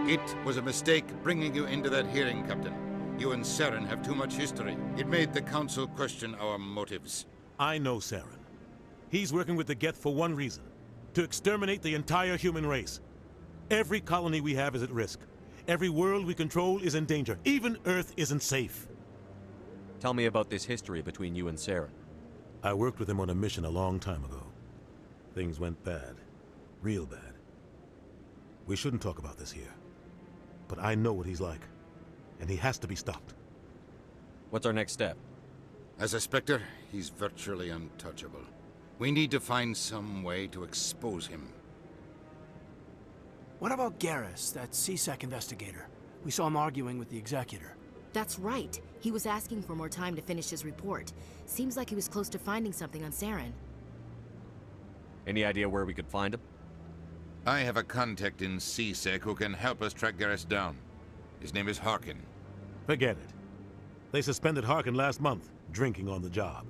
It was a mistake bringing you into that hearing, Captain. You and Saren have too much history. It made the Council question our motives. I know Saren. He's working with the Geth for one reason. To exterminate the entire human race. Every colony we have is at risk. Every world we control is in danger. Even Earth isn't safe. Tell me about this history between you and Saren. I worked with him on a mission a long time ago. Things went bad. Real bad. We shouldn't talk about this here. But I know what he's like. And he has to be stopped. What's our next step? As a Spectre, he's virtually untouchable. We need to find some way to expose him. What about Garrus, that C-Sec investigator? We saw him arguing with the Executor. That's right. He was asking for more time to finish his report. Seems like he was close to finding something on Saren. Any idea where we could find him? I have a contact in C-Sec who can help us track Garrus down. His name is Harkin. Forget it. They suspended Harkin last month, drinking on the job.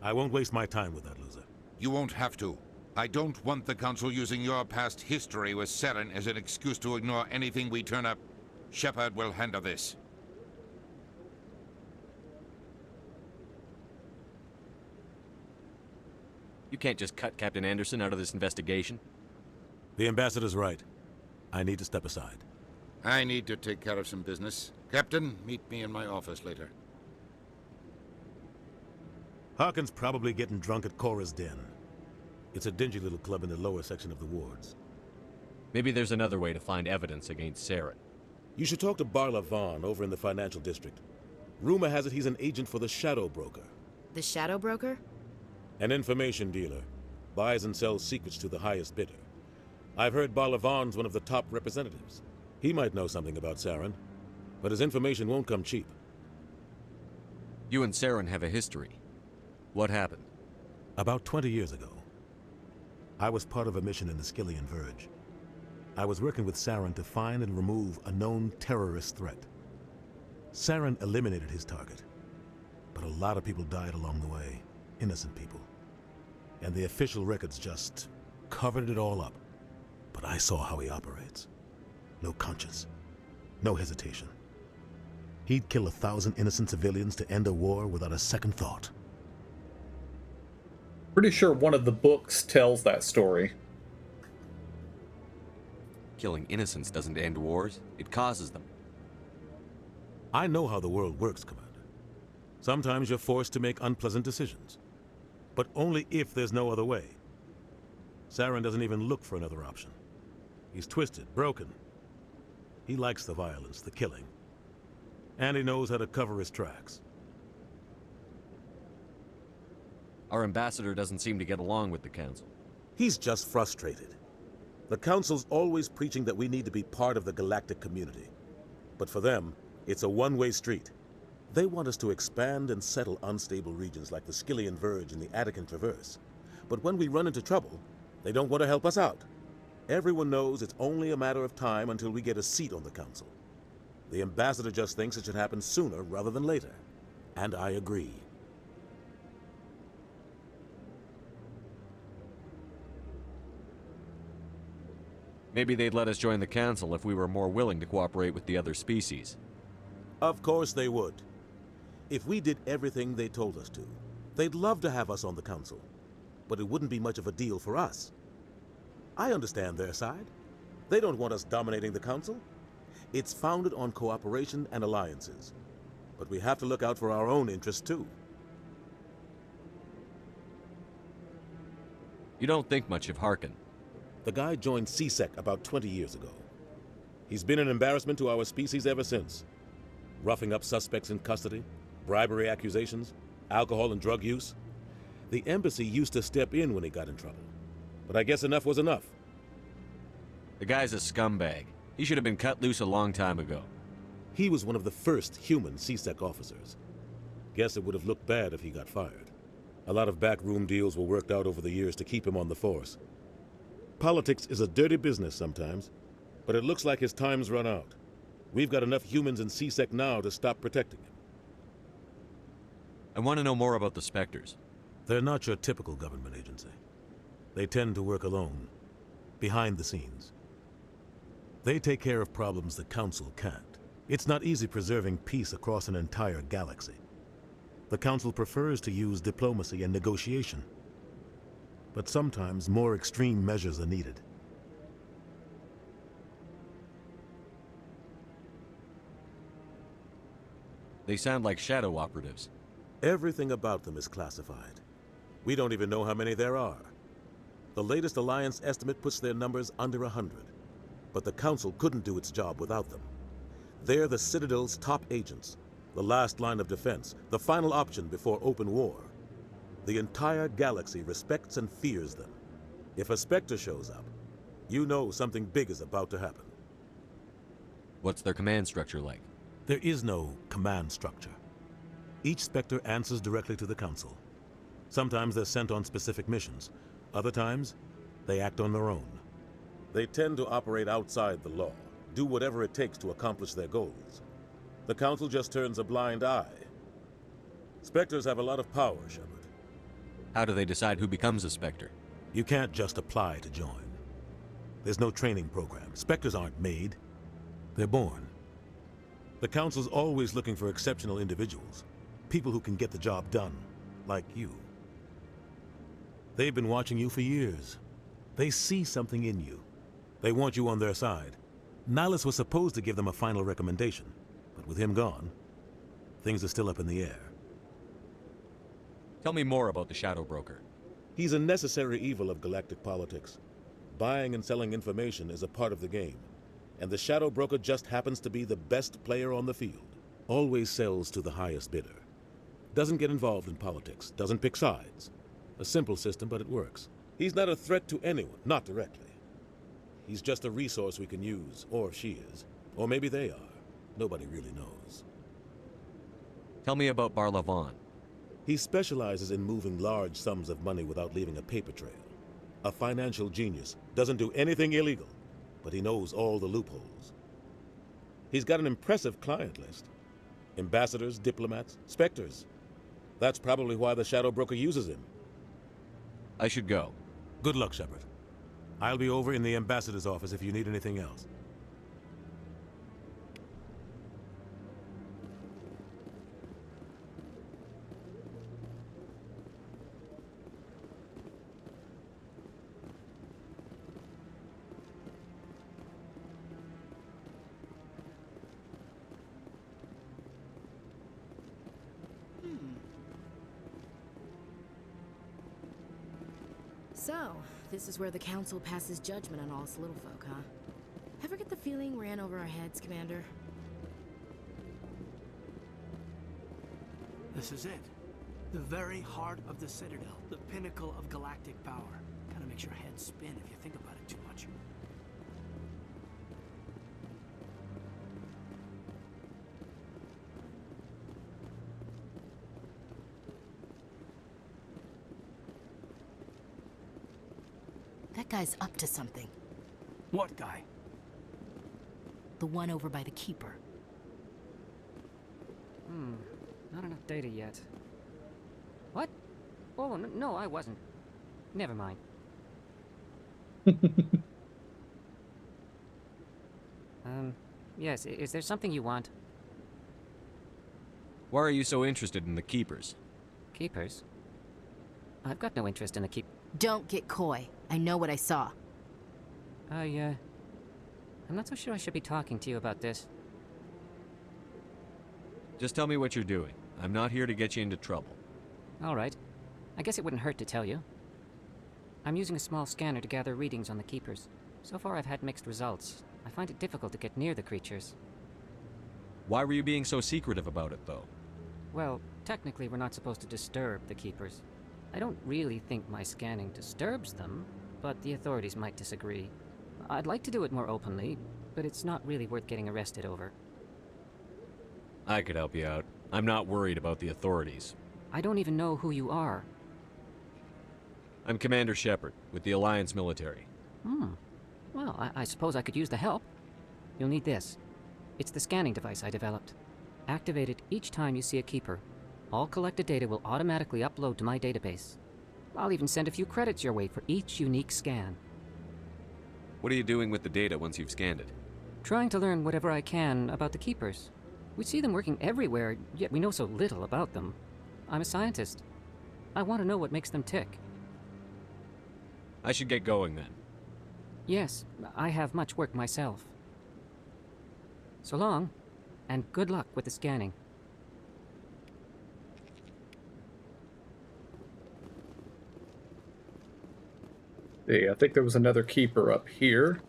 I won't waste my time with that loser. You won't have to. I don't want the Council using your past history with Saren as an excuse to ignore anything we turn up. Shepard will handle this. You can't just cut Captain Anderson out of this investigation. The Ambassador's right. I need to step aside. I need to take care of some business. Captain, meet me in my office later. Harkin's probably getting drunk at Cora's Den. It's a dingy little club in the lower section of the wards. Maybe there's another way to find evidence against Saren. You should talk to Barla Vaughn over in the financial district. Rumor has it he's an agent for the Shadow Broker. The Shadow Broker? An information dealer. Buys and sells secrets to the highest bidder. I've heard Barla Vaughn's one of the top representatives. He might know something about Saren, but his information won't come cheap. You and Saren have a history. What happened? About 20 years ago, I was part of a mission in the Skillian Verge. I was working with Saren to find and remove a known terrorist threat. Saren eliminated his target, but a lot of people died along the way, innocent people. And the official records just covered it all up. but I saw how he operates. No conscience, no hesitation. He'd kill 1,000 innocent civilians to end a war without a second thought. Pretty sure one of the books tells that story. Killing innocents doesn't end wars, it causes them. I know how the world works, Commander. Sometimes you're forced to make unpleasant decisions, but only if there's no other way. Saren doesn't even look for another option. He's twisted, broken. He likes the violence, the killing. And he knows how to cover his tracks. Our ambassador doesn't seem to get along with the Council. He's just frustrated. The Council's always preaching that we need to be part of the galactic community. But for them, it's a one-way street. They want us to expand and settle unstable regions like the Skillian Verge and the Attican Traverse. But when we run into trouble, they don't want to help us out. Everyone knows it's only a matter of time until we get a seat on the Council. The ambassador just thinks it should happen sooner rather than later. And I agree. Maybe they'd let us join the Council if we were more willing to cooperate with the other species. Of course they would. If we did everything they told us to, they'd love to have us on the Council. But it wouldn't be much of a deal for us. I understand their side. They don't want us dominating the Council. It's founded on cooperation and alliances. But we have to look out for our own interests too. You don't think much of Harkin. The guy joined CSEC about 20 years ago. He's been an embarrassment to our species ever since. Roughing up suspects in custody, bribery accusations, alcohol and drug use. The embassy used to step in when he got in trouble. But I guess enough was enough. The guy's a scumbag. He should have been cut loose a long time ago. He was one of the first human CSEC officers. Guess it would have looked bad if he got fired. A lot of backroom deals were worked out over the years to keep him on the force. Politics is a dirty business sometimes, but it looks like his time's run out. We've got enough humans in CSEC now to stop protecting him. I want to know more about the Spectres. They're not your typical government agency. They tend to work alone, behind the scenes. They take care of problems the Council can't. It's not easy preserving peace across an entire galaxy. The Council prefers to use diplomacy and negotiation. But sometimes more extreme measures are needed. They sound like shadow operatives. Everything about them is classified. We don't even know how many there are. The latest Alliance estimate puts their numbers under 100. But the Council couldn't do its job without them. They're the Citadel's top agents, the last line of defense, the final option before open war. The entire galaxy respects and fears them. If a Spectre shows up, you know something big is about to happen. What's their command structure like? There is no command structure. Each Spectre answers directly to the Council. Sometimes they're sent on specific missions. Other times, they act on their own. They tend to operate outside the law, do whatever it takes to accomplish their goals. The Council just turns a blind eye. Spectres have a lot of power, Shepard. How do they decide who becomes a Spectre? You can't just apply to join. There's no training program. Spectres aren't made. They're born. The Council's always looking for exceptional individuals. People who can get the job done, like you. They've been watching you for years. They see something in you. They want you on their side. Nihilus was supposed to give them a final recommendation, but with him gone, things are still up in the air. Tell me more about the Shadow Broker. He's a necessary evil of galactic politics. Buying and selling information is a part of the game, and the Shadow Broker just happens to be the best player on the field. Always sells to the highest bidder. Doesn't get involved in politics, doesn't pick sides. A simple system, but it works. He's not a threat to anyone, not directly. He's just a resource we can use, or she is. Or maybe they are. Nobody really knows. Tell me about Barlavan. He specializes in moving large sums of money without leaving a paper trail. A financial genius, doesn't do anything illegal, but he knows all the loopholes. He's got an impressive client list. Ambassadors, diplomats, Spectres. That's probably why the Shadow Broker uses him. I should go. Good luck, Shepard. I'll be over in the ambassador's office if you need anything else. So, this is where the Council passes judgment on all us little folk, huh? Ever get the feeling we're in over our heads, Commander? This is it. The very heart of the Citadel. The pinnacle of galactic power. Kinda makes your head spin if you think about it too much. That guy's up to something. What guy? The one over by the Keeper. Not enough data yet. What? Oh, no, I wasn't. Never mind. Yes, is there something you want? Why are you so interested in the Keepers? Keepers? I've got no interest in the Don't get coy. I know what I saw. I'm not so sure I should be talking to you about this. Just tell me what you're doing. I'm not here to get you into trouble. All right. I guess it wouldn't hurt to tell you. I'm using a small scanner to gather readings on the Keepers. So far I've had mixed results. I find it difficult to get near the creatures. Why were you being so secretive about it, though? Well, technically we're not supposed to disturb the Keepers. I don't really think my scanning disturbs them, but the authorities might disagree. I'd like to do it more openly, but it's not really worth getting arrested over. I could help you out. I'm not worried about the authorities. I don't even know who you are. I'm Commander Shepard, with the Alliance military. Well, I suppose I could use the help. You'll need this. It's the scanning device I developed. Activate it each time you see a Keeper. All collected data will automatically upload to my database. I'll even send a few credits your way for each unique scan. What are you doing with the data once you've scanned it? Trying to learn whatever I can about the Keepers. We see them working everywhere, yet we know so little about them. I'm a scientist. I want to know what makes them tick. I should get going then. Yes, I have much work myself. So long, and good luck with the scanning. Yeah, I think there was another Keeper up here.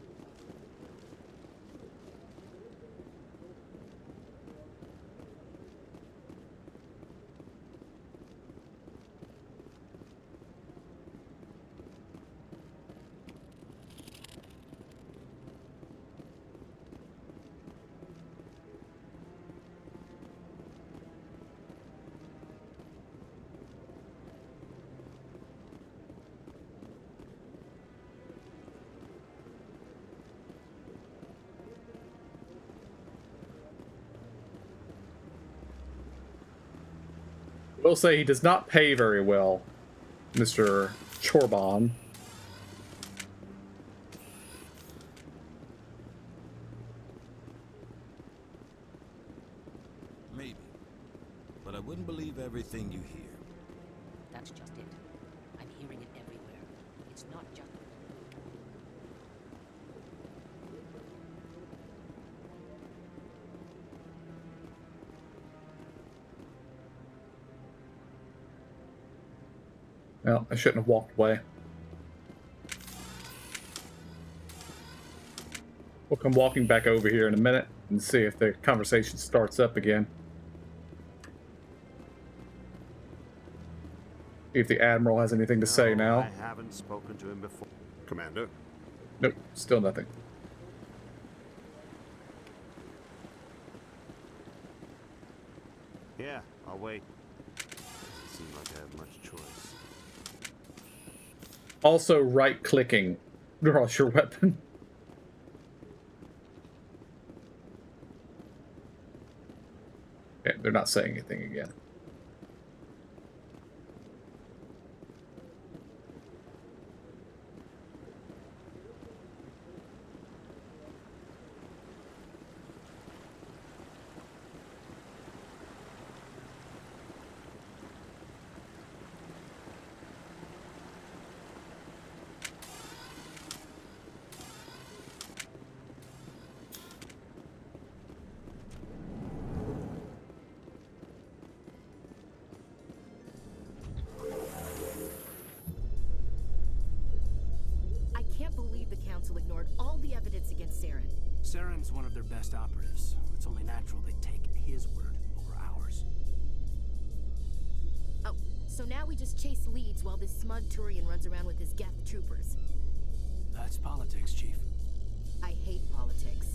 Will say he does not pay very well, Mr. Chorban. Maybe. But I wouldn't believe everything you hear. That's just it. I'm hearing it everywhere. It's not just... Well, I shouldn't have walked away. We'll come walking back over here in a minute and see if the conversation starts up again. See if the Admiral has anything to say now. I haven't spoken to him before. Commander? Nope, still nothing. Yeah, I'll wait. Doesn't seem like I have much choice. Also, right-clicking across your weapon. Okay, they're not saying anything again. evidence against Saren. Saren's one of their best operatives. It's only natural they take his word over ours. Oh, so now we just chase leads while this smug Turian runs around with his Geth troopers. That's politics, Chief. I hate politics.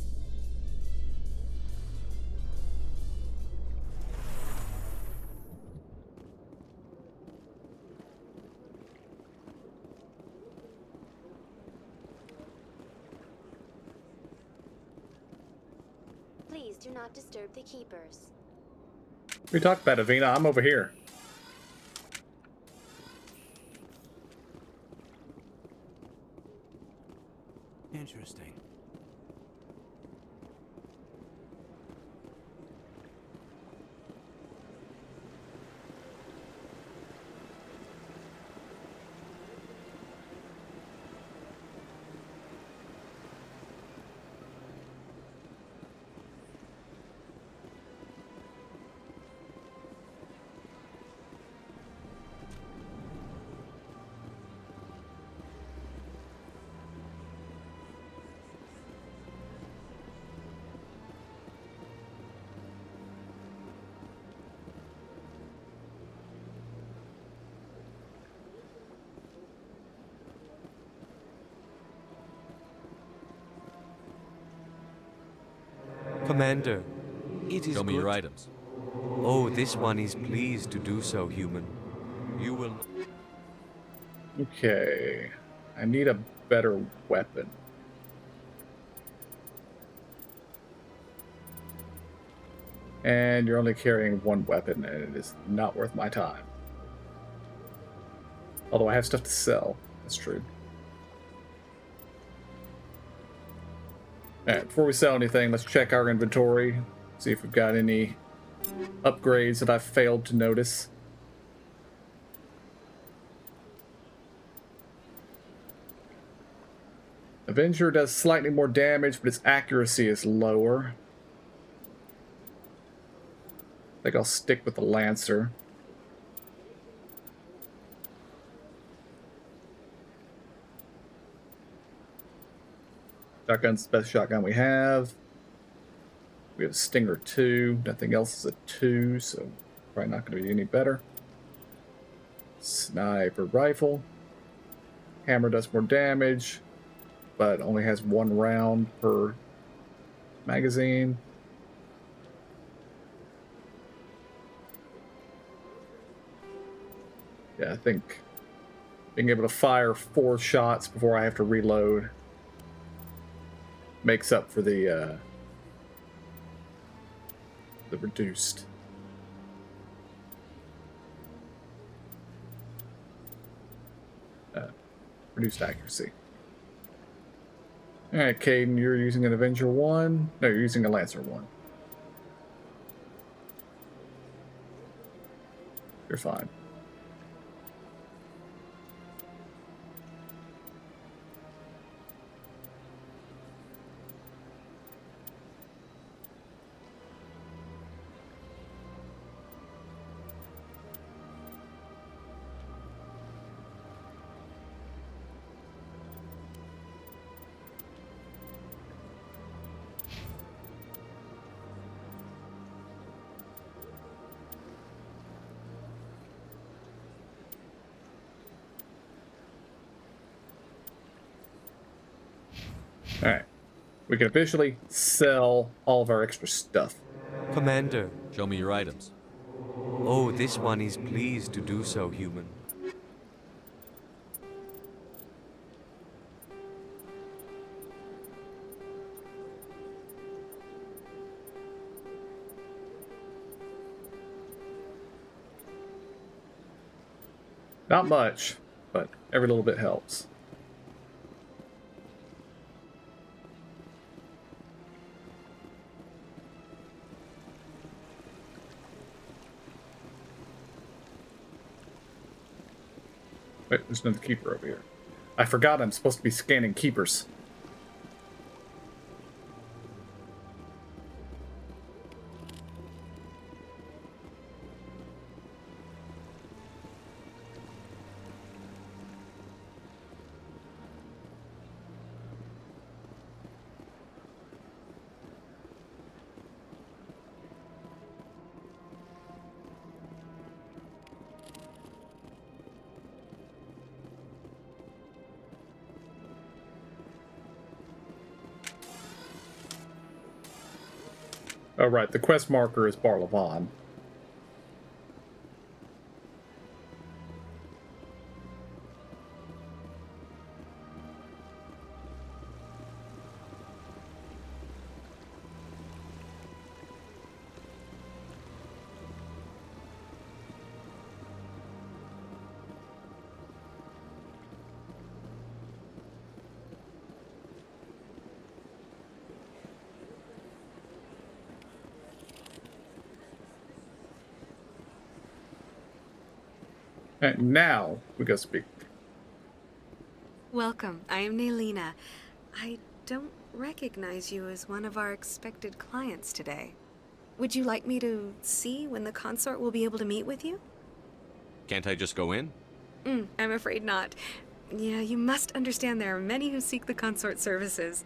Please do not disturb the keepers. We talked about Avina. I'm over here. Interesting. Commander, it is Show me good. your items. Oh, this one is pleased to do so, human. You will... Okay. I need a better weapon. And you're only carrying one weapon, and it is not worth my time. Although I have stuff to sell. That's true. Alright, before we sell anything, let's check our inventory. See if we've got any upgrades that I've failed to notice. Avenger does slightly more damage, but its accuracy is lower. I think I'll stick with the Lancer. Shotgun's the best shotgun we have. We have a Stinger 2. Nothing else is a 2, so probably not going to be any better. Sniper rifle. Hammer does more damage, but only has 1 round per magazine. Yeah, I think being able to fire 4 shots before I have to reload makes up for the reduced. Reduced accuracy. Alright, Caden, you're using an Avenger 1. No, you're using a Lancer 1. You're fine. Alright. We can officially sell all of our extra stuff. Commander. Show me your items. Oh, this one is pleased to do so, human. Not much, but every little bit helps. Wait, there's another keeper over here. I forgot I'm supposed to be scanning keepers. Oh, right. The quest marker is Bar Levon. And now we go speak. Welcome. I am Nelina. I don't recognize you as one of our expected clients today. Would you like me to see when the consort will be able to meet with you? Can't I just go in? I'm afraid not. Yeah, you must understand there are many who seek the consort services.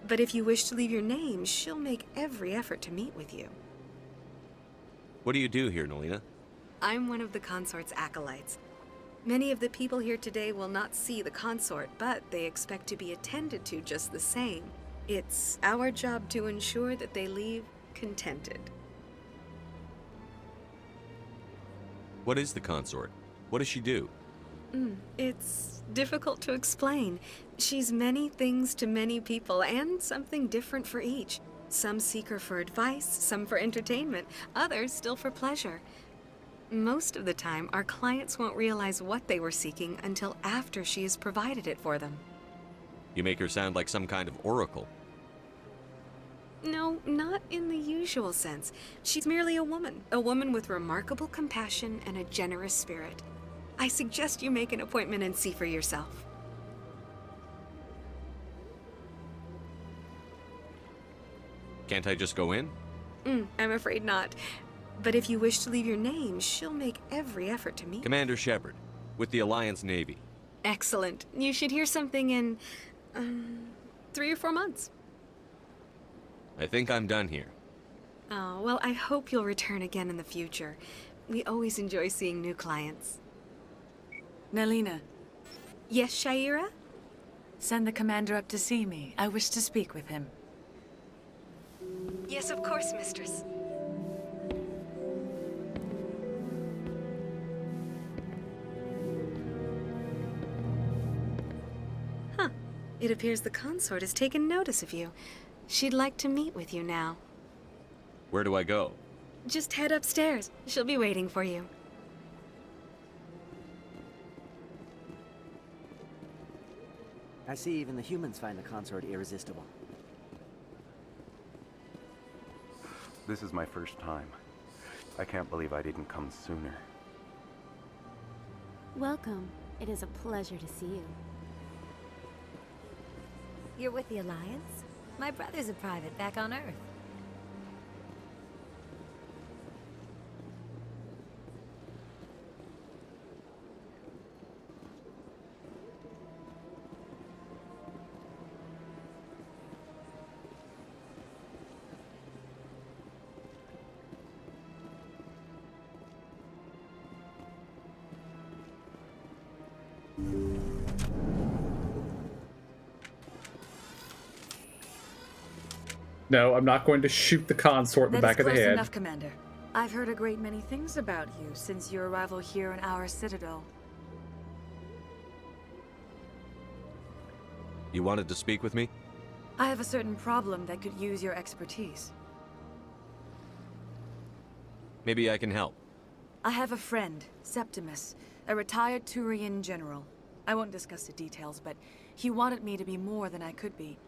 But if you wish to leave your name, she'll make every effort to meet with you. What do you do here, Nelina? I'm one of the consort's acolytes. Many of the people here today will not see the consort, but they expect to be attended to just the same. It's our job to ensure that they leave contented. What is the consort? What does she do? It's difficult to explain. She's many things to many people, and something different for each. Some seek her for advice, some for entertainment, others still for pleasure. Most of the time, our clients won't realize what they were seeking until after she has provided it for them. You make her sound like some kind of oracle. No, not in the usual sense. She's merely a woman with remarkable compassion and a generous spirit. I suggest you make an appointment and see for yourself. Can't I just go in? I'm afraid not. But if you wish to leave your name, she'll make every effort to meet you. Commander Shepard, with the Alliance Navy. Excellent. You should hear something in 3 or 4 months. I think I'm done here. Oh, well, I hope you'll return again in the future. We always enjoy seeing new clients. Nelina. Yes, Sha'ira? Send the commander up to see me. I wish to speak with him. Yes, of course, mistress. Huh. It appears the consort has taken notice of you. She'd like to meet with you now. Where do I go? Just head upstairs. She'll be waiting for you. I see even the humans find the consort irresistible. This is my first time. I can't believe I didn't come sooner. Welcome. It is a pleasure to see you. You're with the Alliance? My brother's a private back on Earth. No, I'm not going to shoot the consort in the back of the head. That is close enough, Commander. I've heard a great many things about you since your arrival here in our citadel. You wanted to speak with me? I have a certain problem that could use your expertise. Maybe I can help. I have a friend, Septimus, a retired Turian general. I won't discuss the details, but he wanted me to be more than I could be.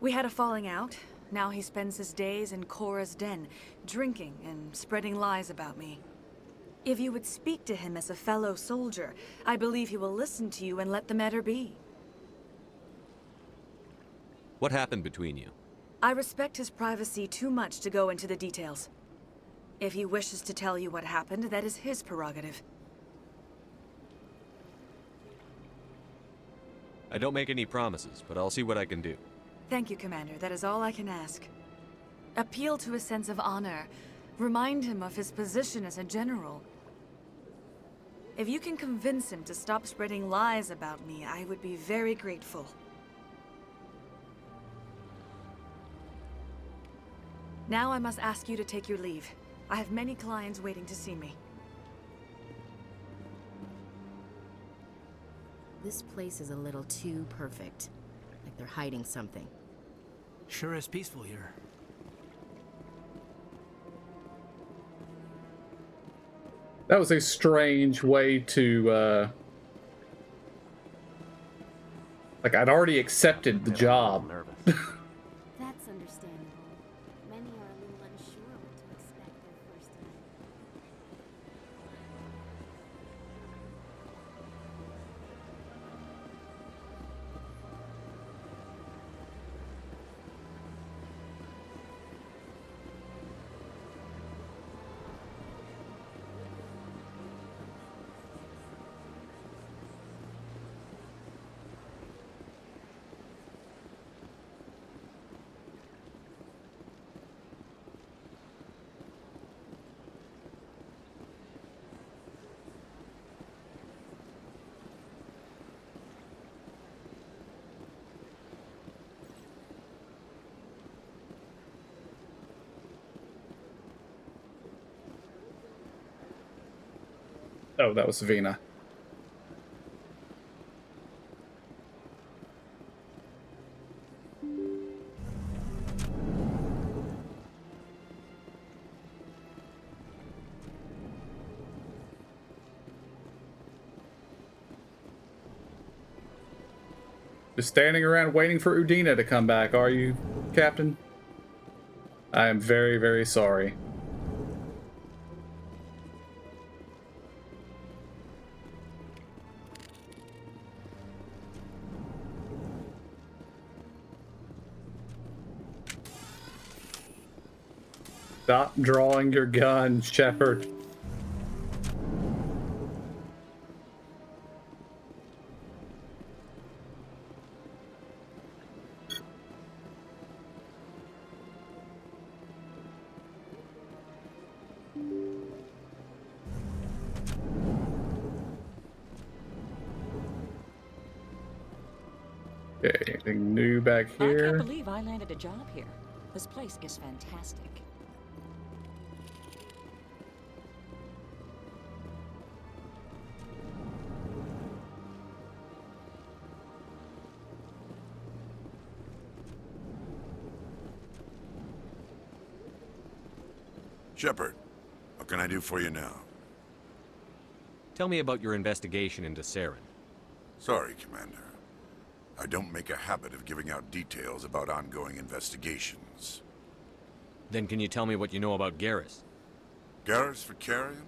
We had a falling out. Now he spends his days in Korra's den, drinking and spreading lies about me. If you would speak to him as a fellow soldier, I believe he will listen to you and let the matter be. What happened between you? I respect his privacy too much to go into the details. If he wishes to tell you what happened, that is his prerogative. I don't make any promises, but I'll see what I can do. Thank you, Commander. That is all I can ask. Appeal to his sense of honor. Remind him of his position as a general. If you can convince him to stop spreading lies about me, I would be very grateful. Now I must ask you to take your leave. I have many clients waiting to see me. This place is a little too perfect. Like they're hiding something. Sure is peaceful here. That was a strange way to, like, I'd already accepted the job. That's understandable. Many are a little unsure what to expect their first time. Oh, that was Vina. Just standing around waiting for Udina to come back, are you, Captain? I am very, very sorry. Stop drawing your gun, Shepard. Okay, anything new back I here? can't believe I landed a job here. This place is fantastic. Shepard, what can I do for you now? Tell me about your investigation into Saren. Sorry, Commander. I don't make a habit of giving out details about ongoing investigations. Then can you tell me what you know about Garrus? Garrus Vakarian?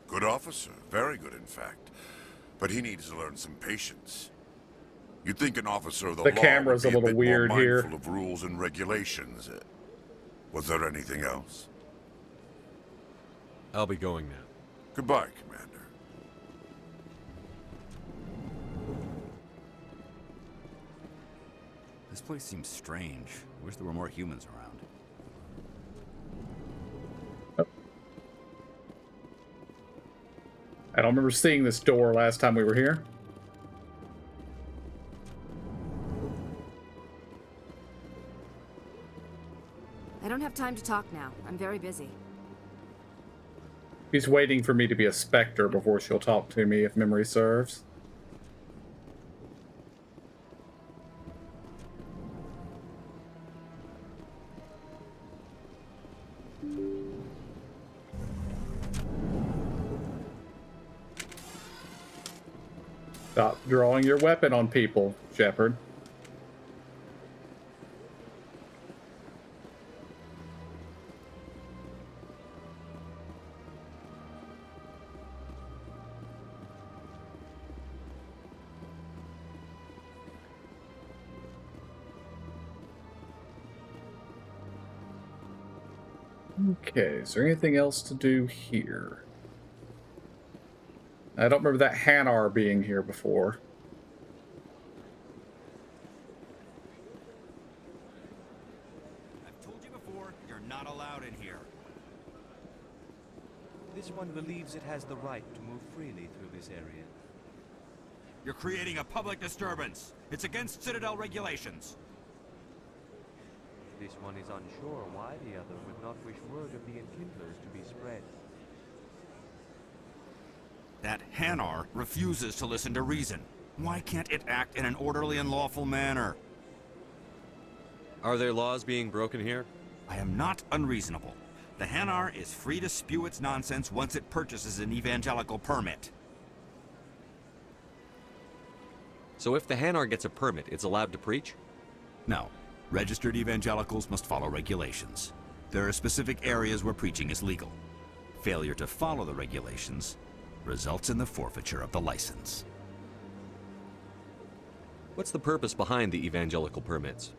Good officer, very good in fact. But he needs to learn some patience. You'd think an officer of the law camera's would be a little bit weird more here. mindful of rules and regulations. Was there anything else? I'll be going now. Goodbye, Commander. This place seems strange. I wish there were more humans around. I don't remember seeing this door last time we were here. I don't have time to talk now. I'm very busy. She's waiting for me to be a Spectre before she'll talk to me, if memory serves. Stop drawing your weapon on people, Shepard. Okay, is there anything else to do here? I don't remember that Hanar being here before. I've told you before, you're not allowed in here. This one believes it has the right to move freely through this area. You're creating a public disturbance. It's against Citadel regulations. This one is unsure why the other would not wish word of the enkindlers to be spread. That Hanar refuses to listen to reason. Why can't it act in an orderly and lawful manner? Are there laws being broken here? I am not unreasonable. The Hanar is free to spew its nonsense once it purchases an evangelical permit. So if the Hanar gets a permit, it's allowed to preach? No. Registered evangelicals must follow regulations. There are specific areas where preaching is legal. Failure to follow the regulations results in the forfeiture of the license. What's the purpose behind the evangelical permits?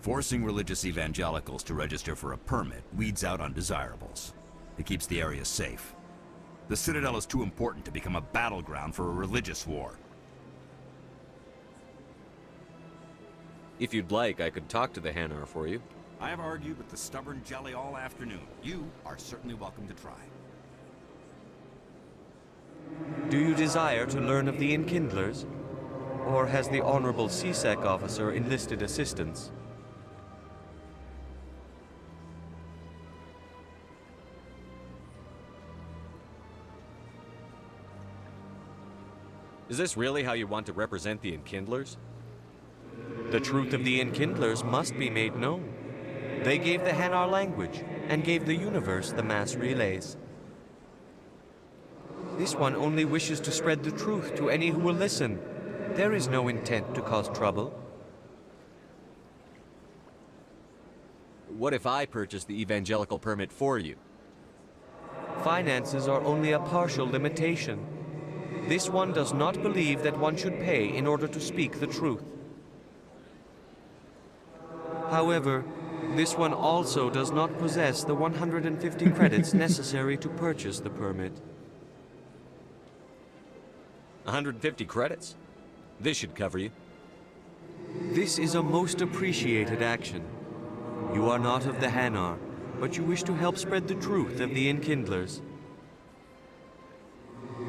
Forcing religious evangelicals to register for a permit weeds out undesirables. It keeps the area safe. The Citadel is too important to become a battleground for a religious war. If you'd like, I could talk to the Hanar for you. I have argued with the stubborn jelly all afternoon. You are certainly welcome to try. Do you desire to learn of the enkindlers? Or has the Honorable CSEC officer enlisted assistance? Is this really how you want to represent the enkindlers? The truth of the enkindlers must be made known. They gave the Hanar language, and gave the universe the mass relays. This one only wishes to spread the truth to any who will listen. There is no intent to cause trouble. What if I purchase the evangelical permit for you? Finances are only a partial limitation. This one does not believe that one should pay in order to speak the truth. However, this one also does not possess the 150 credits necessary to purchase the permit. 150 credits? This should cover you. This is a most appreciated action. You are not of the Hanar, but you wish to help spread the truth of the enkindlers.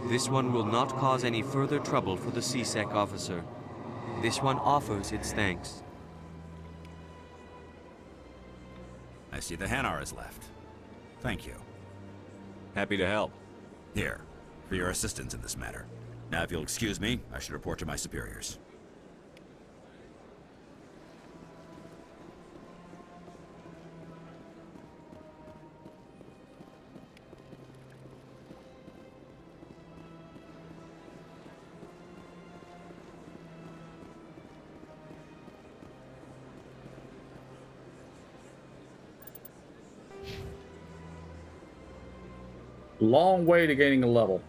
This one will not cause any further trouble for the CSEC officer. This one offers its thanks. I see the Hanar is left. Thank you. Happy to help. Here, for your assistance in this matter. Now, if you'll excuse me, I should report to my superiors. Long way to gaining a level.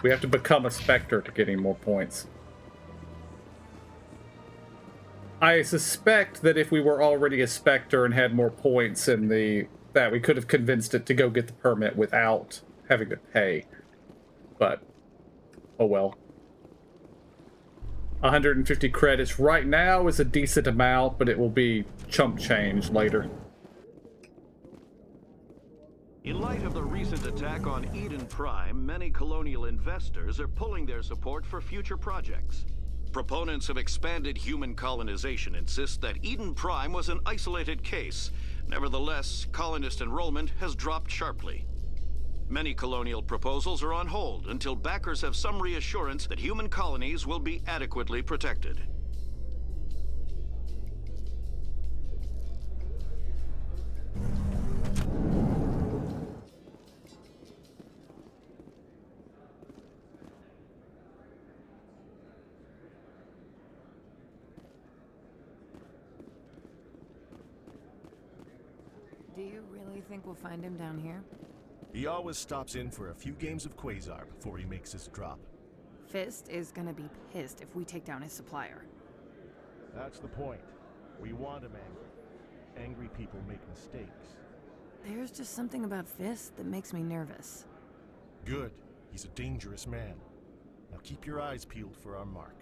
We have to become a Spectre to get any more points. I suspect that if we were already a Spectre and had more points in that we could have convinced it to go get the permit without having to pay. But, oh well. 150 credits right now is a decent amount, but it will be chump change later. In light of the recent attack on Eden Prime, many colonial investors are pulling their support for future projects. Proponents of expanded human colonization insist that Eden Prime was an isolated case. Nevertheless, colonist enrollment has dropped sharply. Many colonial proposals are on hold until backers have some reassurance that human colonies will be adequately protected. Do you really think we'll find him down here? He always stops in for a few games of Quasar before he makes his drop. Fist is gonna be pissed if we take down his supplier. That's the point. We want him angry. Angry people make mistakes. There's just something about Fist that makes me nervous. Good. He's a dangerous man. Now keep your eyes peeled for our mark.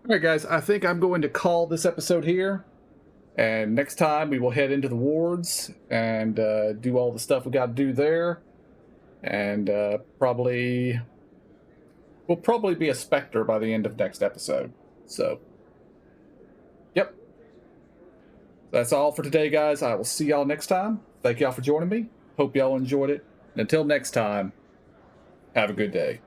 Alright guys, I think I'm going to call this episode here. And next time we will head into the wards and do all the stuff we got to do there. And we'll probably be a Spectre by the end of next episode. So, yep. That's all for today, guys. I will see y'all next time. Thank y'all for joining me. Hope y'all enjoyed it. And until next time, have a good day.